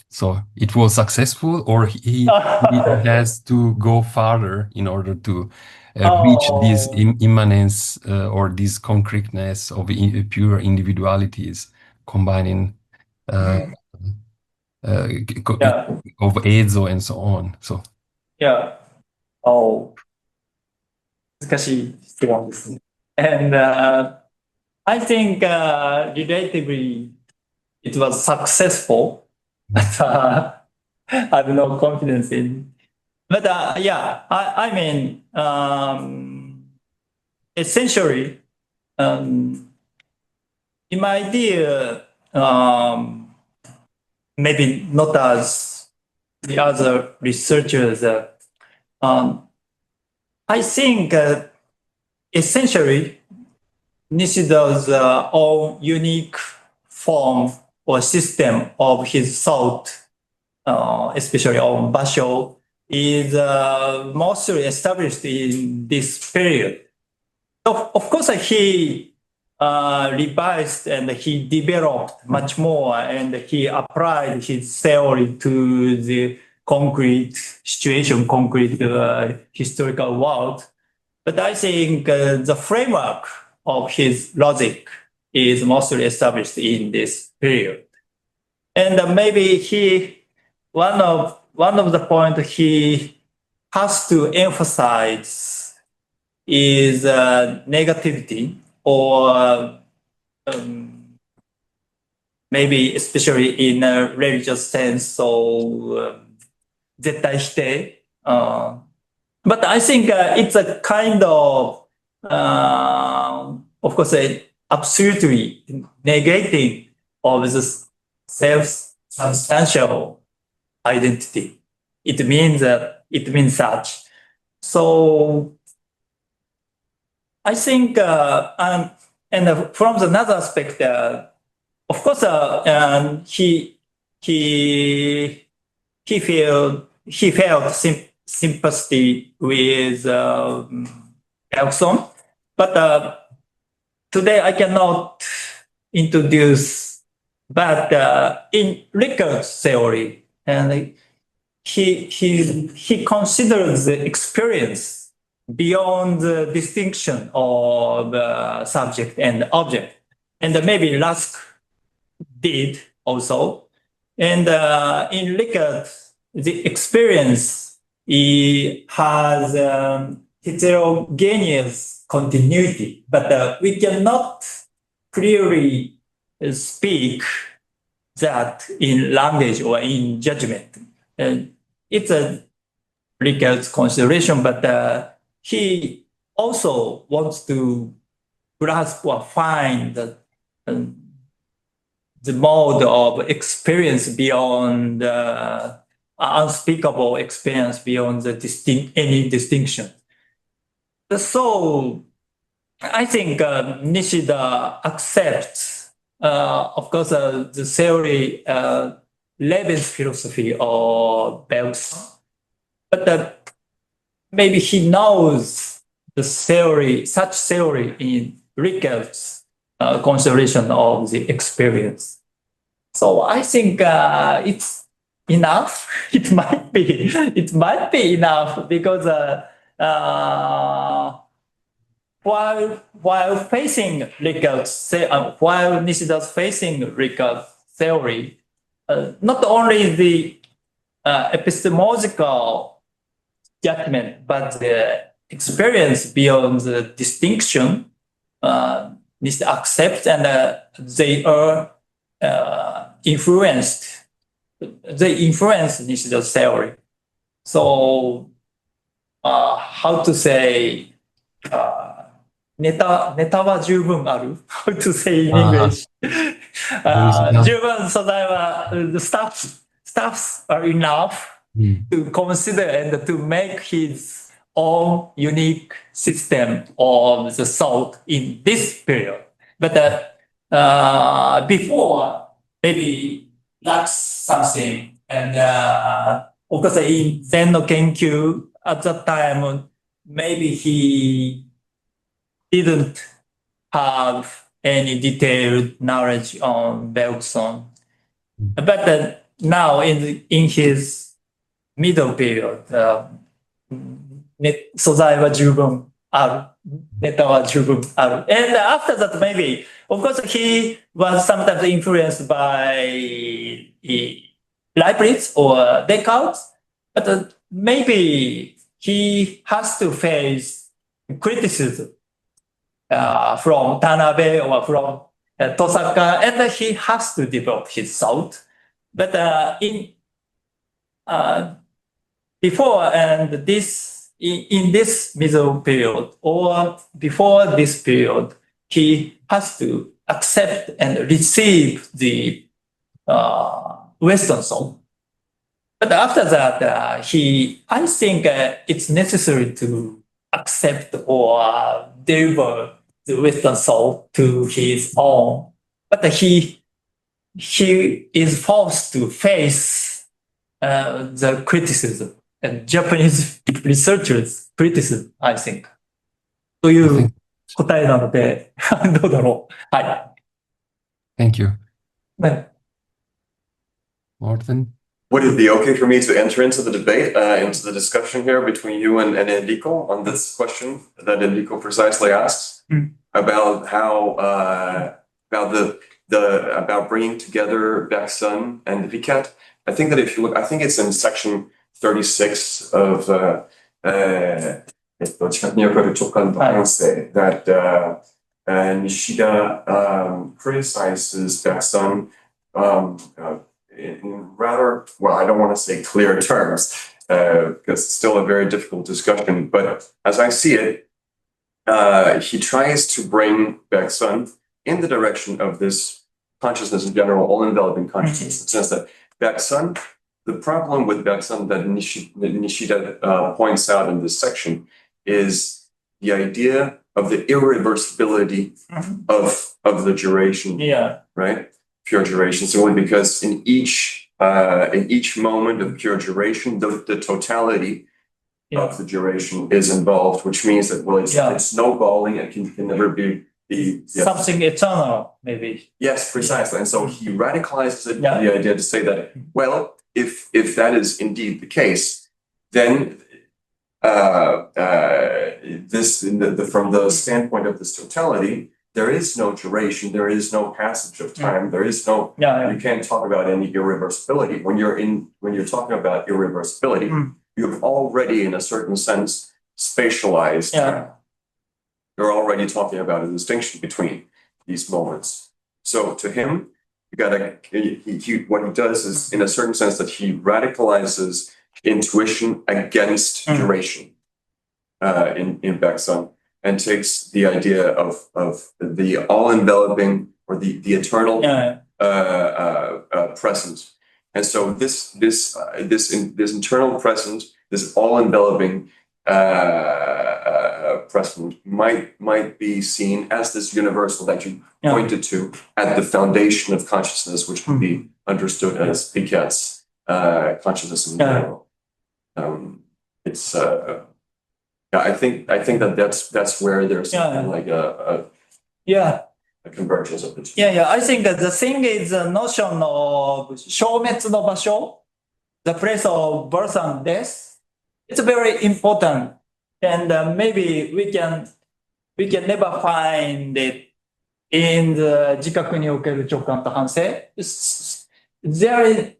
So it was successful, or he has to go farther in order to reach this immanence or this concreteness of pure individualities, combining of Eizo and so on. So Yeah. 難しい質問ですね。And I think relatively it was successful, but I have no confidence in. But yeah, I mean, essentially, in my idea, maybe not as the other researchers, I think essentially Nishida's own unique form or system of his thought, especially on Basho, is mostly established in this period. Of course, he revised and he developed much more, and he applied his theory to the concrete situation, concrete historical world. But I think the framework of his logic is mostly established in this period. And maybe one of the points he has to emphasize is negativity, or maybe especially in a religious sense, so 絶対否定. But I think it's a kind of course, absolutely negating of the self-substantial identity. It means such. So I think, and from another aspect, of course, he felt sympathy with Bergson, but today I cannot introduce. But in Rickard's theory, and he considers the experience beyond the distinction of subject and object, and maybe Lusk did also. And in Rickard, the experience has heterogeneous continuity, but we cannot clearly speak that in language or in judgment. It's a Rickard's consideration, but he also wants to grasp or find the mode of experience beyond unspeakable experience beyond the any distinction. So I think Nishida accepts, of course, the theory, Levin's philosophy or Bergson, but maybe he knows the theory, such theory in Rickard's consideration of the experience. So I think it's enough. It might be enough because while facing Rickard's, while Nishida's facing Rickard's theory, not only the epistemological judgment, but the experience beyond the distinction needs to accept, and they are influenced. They influence Nishida's theory. So, how to say, ネタは十分ある How to say in English? 十分素材は the stuffs are enough to consider and to make his own unique system of the thought in this period. But before, maybe that's something. And of course, in Zen no Kenkyu, at that time, maybe he didn't have any detailed knowledge on Bergson. But now in his middle period, 素材は十分ある。ネタは十分ある。And after that, maybe, of course, he was sometimes influenced by Leibniz or Descartes, but maybe he has to face criticism from Tanabe or from Tosaka, and he has to develop his thought. But before and in this middle period or before this period, he has to accept and receive the Western thought. But after that, I think it's necessary to accept or deliver the Western thought to his own. But he is forced to face the criticism and Japanese researchers' criticism, I think. という答えなので、どうだろう。はい。Thank you. ね Martin? Would it be okay for me to enter into the debate, into the discussion here between you and Enrico on this question that Enrico precisely asks about how about bringing together Bergson and Rickard? I think that if you look, I think it's in section 36 of that Nishida criticizes Bergson in rather, well, I don't want to say clear terms, because it's still a very difficult discussion, but as I see it, he tries to bring Bergson in the direction of this consciousness in general, all-enveloping consciousness, in the sense that Bergson, the problem with Bergson that Nishida points out in this section is the idea of the irreversibility of the duration, right? Pure duration, simply because in each moment of pure duration, the totality of the duration is involved, which means that it's snowballing and can never be something eternal, maybe. Yes, precisely. And so he radicalizes it, the idea to say that, well, if that is indeed the case, then from the standpoint of this totality, there is no duration, there is no passage of time, there is no, you can't talk about any irreversibility. When you're talking about irreversibility, you've already, in a certain sense, spatialized time. You're already talking about a distinction between these moments. So to him, what he does is, in a certain sense, that he radicalizes intuition against duration in Bergson, and takes the idea of the all-enveloping or the eternal present. And so this internal present, this all-enveloping Preston, might be seen as this universal that you pointed to at the foundation of consciousness, which can be understood as Piket's consciousness in general. It's I think that's where there's something like a convergence of the two. I think that the thing is the notion of 消滅の場所, the place of birth and death. It's very important, and maybe we can never find it in the 自覚における直感と反省. There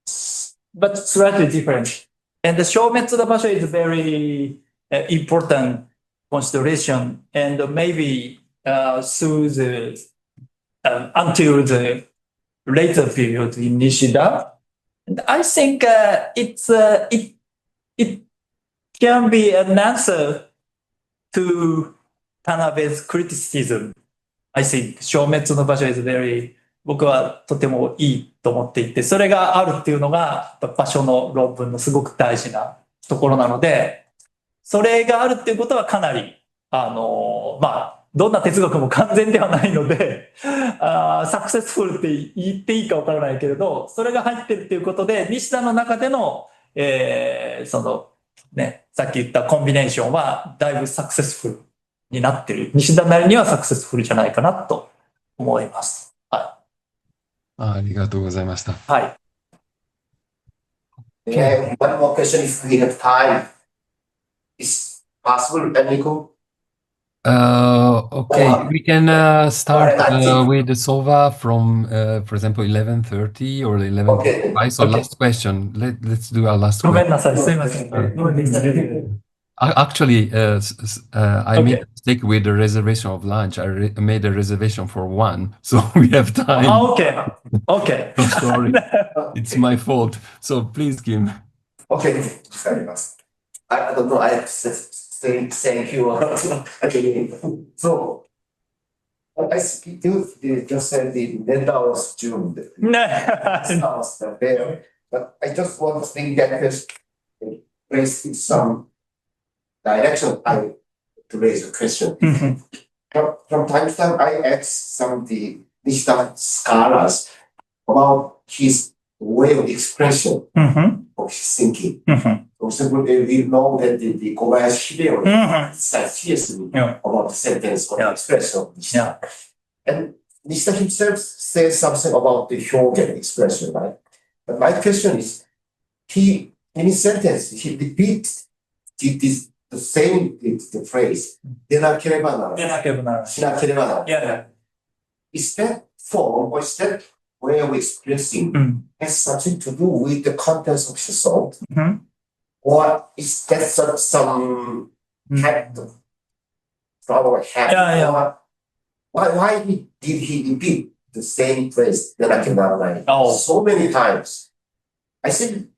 is, but slightly different. And the 消滅の場所 is very important consideration, and maybe through the until the later period in Nishida, and I think it can be an answer to Tanabe's criticism. I think 消滅の場所 is very 僕はとてもいいと思っていて、それがあるっていうのが場所の論文のすごく大事なところなので、それがあるっていうことはかなりどんな哲学も完全ではないのでサクセスフルって言っていいかわからないけれど、それが入ってるっていうことで西田の中での、そのね、さっき言ったコンビネーションはだいぶサクセスフルになってる。西田なりにはサクセスフルじゃないかなと思います。はい。ありがとうございました。はい。One more question if we have time. Is possible, Enrico? Okay, we can start with the Sova from, for example, 11:30 or 11:45. Okay. So last question. Let's do our last ごめ question. んなさい。すいません。Actually, I made a mistake with the reservation of lunch. I made a reservation for 1, so we have time. Okay. Okay. I'm sorry. It's my fault. So please, Kim. Okay, わかります。I don't know. I say thank you. So, I speak to just said the Nenda was June. But I just want to think that this place in some direction to raise a question. From time to time, I ask some of the Nishida scholars about his way of expression of his thinking. For example, we know that the Kobayashi Hideo said seriously about the sentence or the expression of Nishida. And Nishida himself says something about the Hyogen expression, right? But my question is, in his sentence, he repeats the same the phrase, でなければならない。しなければならない。Is that form or is that way of expressing has something to do with the contents of his thought? Or is that some habit from our habit? Why did he repeat the same phrase, でなければならない so many times? I said,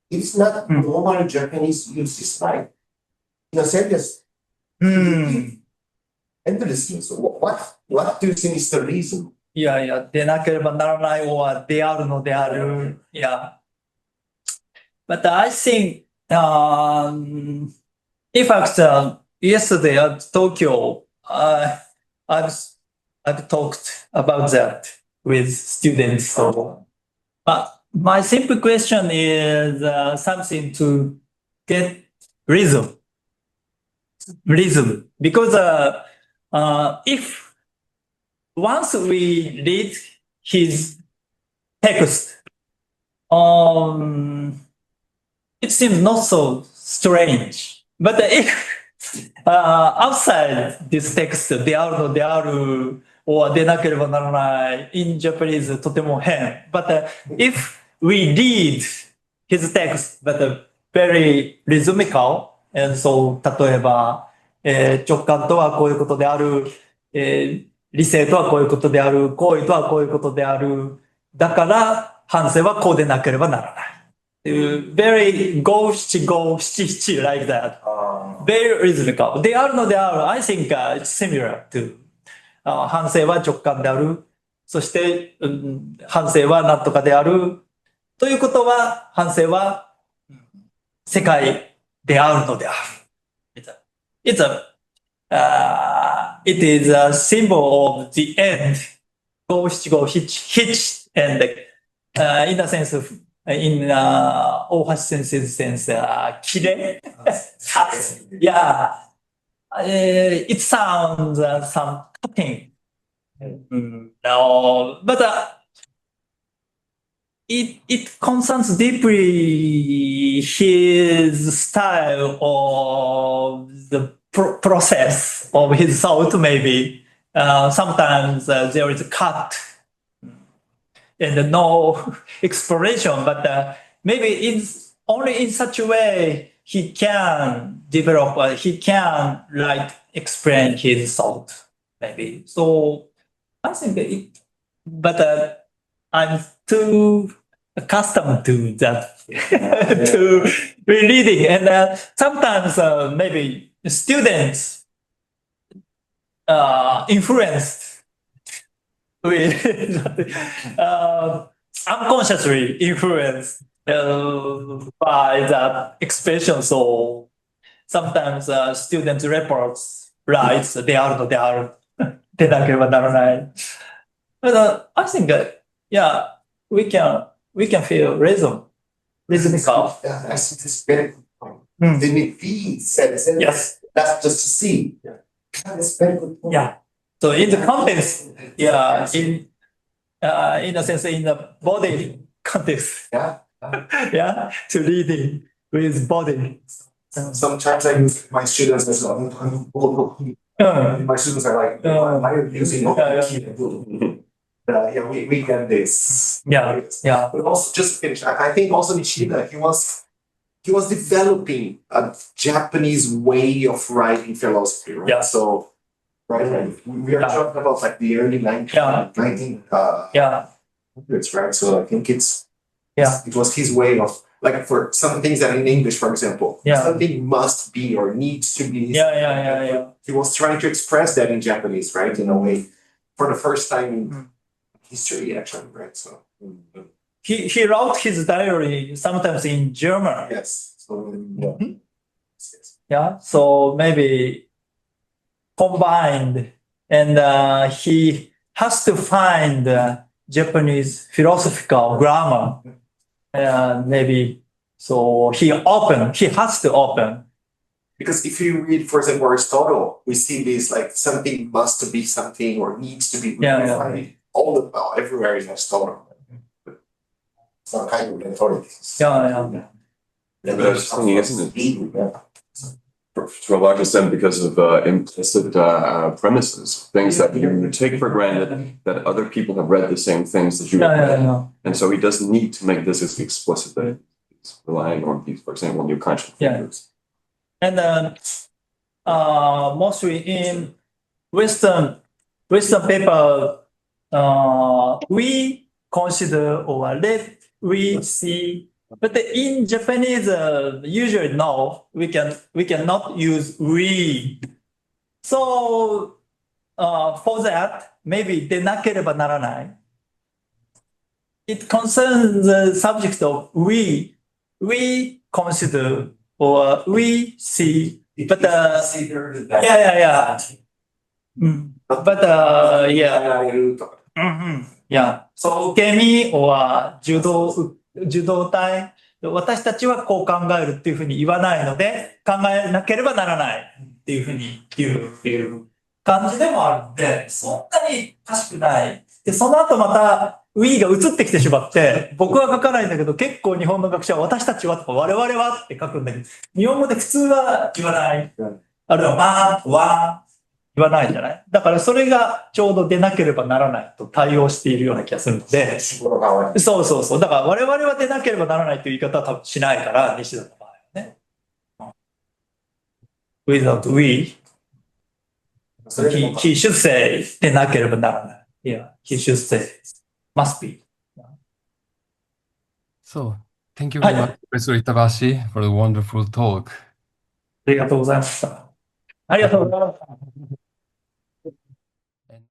it's not normal Japanese uses, right? In a sentence, endlessly. So what do you think is the reason? でなければならない or であるのである。But I think, in fact, yesterday at Tokyo, I've talked about that with students. So, my simple question is something to get rhythm. Because if once we read his text, it seems not so strange. But if outside this text, であるのである or でなければならない in Japanese とても変。But if we read his text, but very rhythmical, and so 例えば、直感とはこういうことである、理性とはこういうことである、行為とはこういうことである。だから反省はこうでなければならない。very 五七五七七 like that. Very rhythmical. であるのである。I think it's similar to. 反省は直感である。そして、反省は何とかである。ということは、反省は世界であるのである。It's a it is a symbol of the end. Go, hitch, and in a sense of, in Ohashi Sensei's sense, kire. Yeah. It sounds some cutting. No, but it concerns deeply his style of the process of his thought, maybe. Sometimes there is a cut and no exploration, but maybe it's only in such a way he can develop, he can explain his thought, maybe. So I think it, but I'm too accustomed to that, to rereading. And sometimes maybe students influenced with unconsciously influenced by that expression. So sometimes students reports writes であるのであるでなければならない。But I think yeah, we can feel rhythmical. Yeah, I think it's very good point. Then if he says it, Yes. that's just to see. Yeah. That's very good point. Yeah. So in the context, yeah, in a sense, in the body context, Yeah. yeah, to reading with body. Sometimes I use my students as well. My students are like, why are you using yeah, we get this. Yeah, yeah, But also just to finish, I think also Nishida, he was developing a Japanese way of writing philosophy, right? Yeah. So right, we are Yeah. talking about like the early 1900s, yeah, right? So I think it was his way of like for some things that in English, for example, Yeah. something must be or needs to be. yeah. He was trying to express that in Japanese, right? In a way, for the first time in history, actually, right? So He wrote his diary sometimes in German. yes, so yes. Yeah, so maybe combined, and he has to find Japanese philosophical grammar. Maybe so he has to open. Because if you read, for example, Aristotle, we see this like something must be something or needs to be. Yeah. Right? Everywhere in Aristotle. Some kind of authority. Yeah. But I was thinking, isn't it, Yeah. to a large extent because of implicit premises, things that you take for granted that other people have read the same things that you have read. Yeah. And so he doesn't need to make this as explicit that he's relying on, for example, new conscious Yeah. figures. And mostly in Western paper, we consider or let we see, but in Japanese, usually no, we cannot use we. So for that, maybe でなければならない. It concerns the subject of we consider or we see, but yeah. But yeah. So 受け身 or 受動体、私たちはこう考えるっていうふうに言わないので、考えなければならないっていうふうに言うっていう感じでもあるので、そんなにおかしくない。で、その後また we が移ってきてしまって、僕は書かないんだけど、結構日本の学者は私たちはとか我々はって書くんだけど、日本語で普通は言わない。あるいはまあ、は言わないじゃない。だからそれがちょうど出なければならないと対応しているような気がするので、そう。だから我々は出なければならないという言い方は多分しないから、西田の場合はね。without we, he should say 出なければならない。Yeah, he should say must be. So, thank you very much, Professor Itabashi, for the wonderful talk. ありがとうございました。ありがとうございました。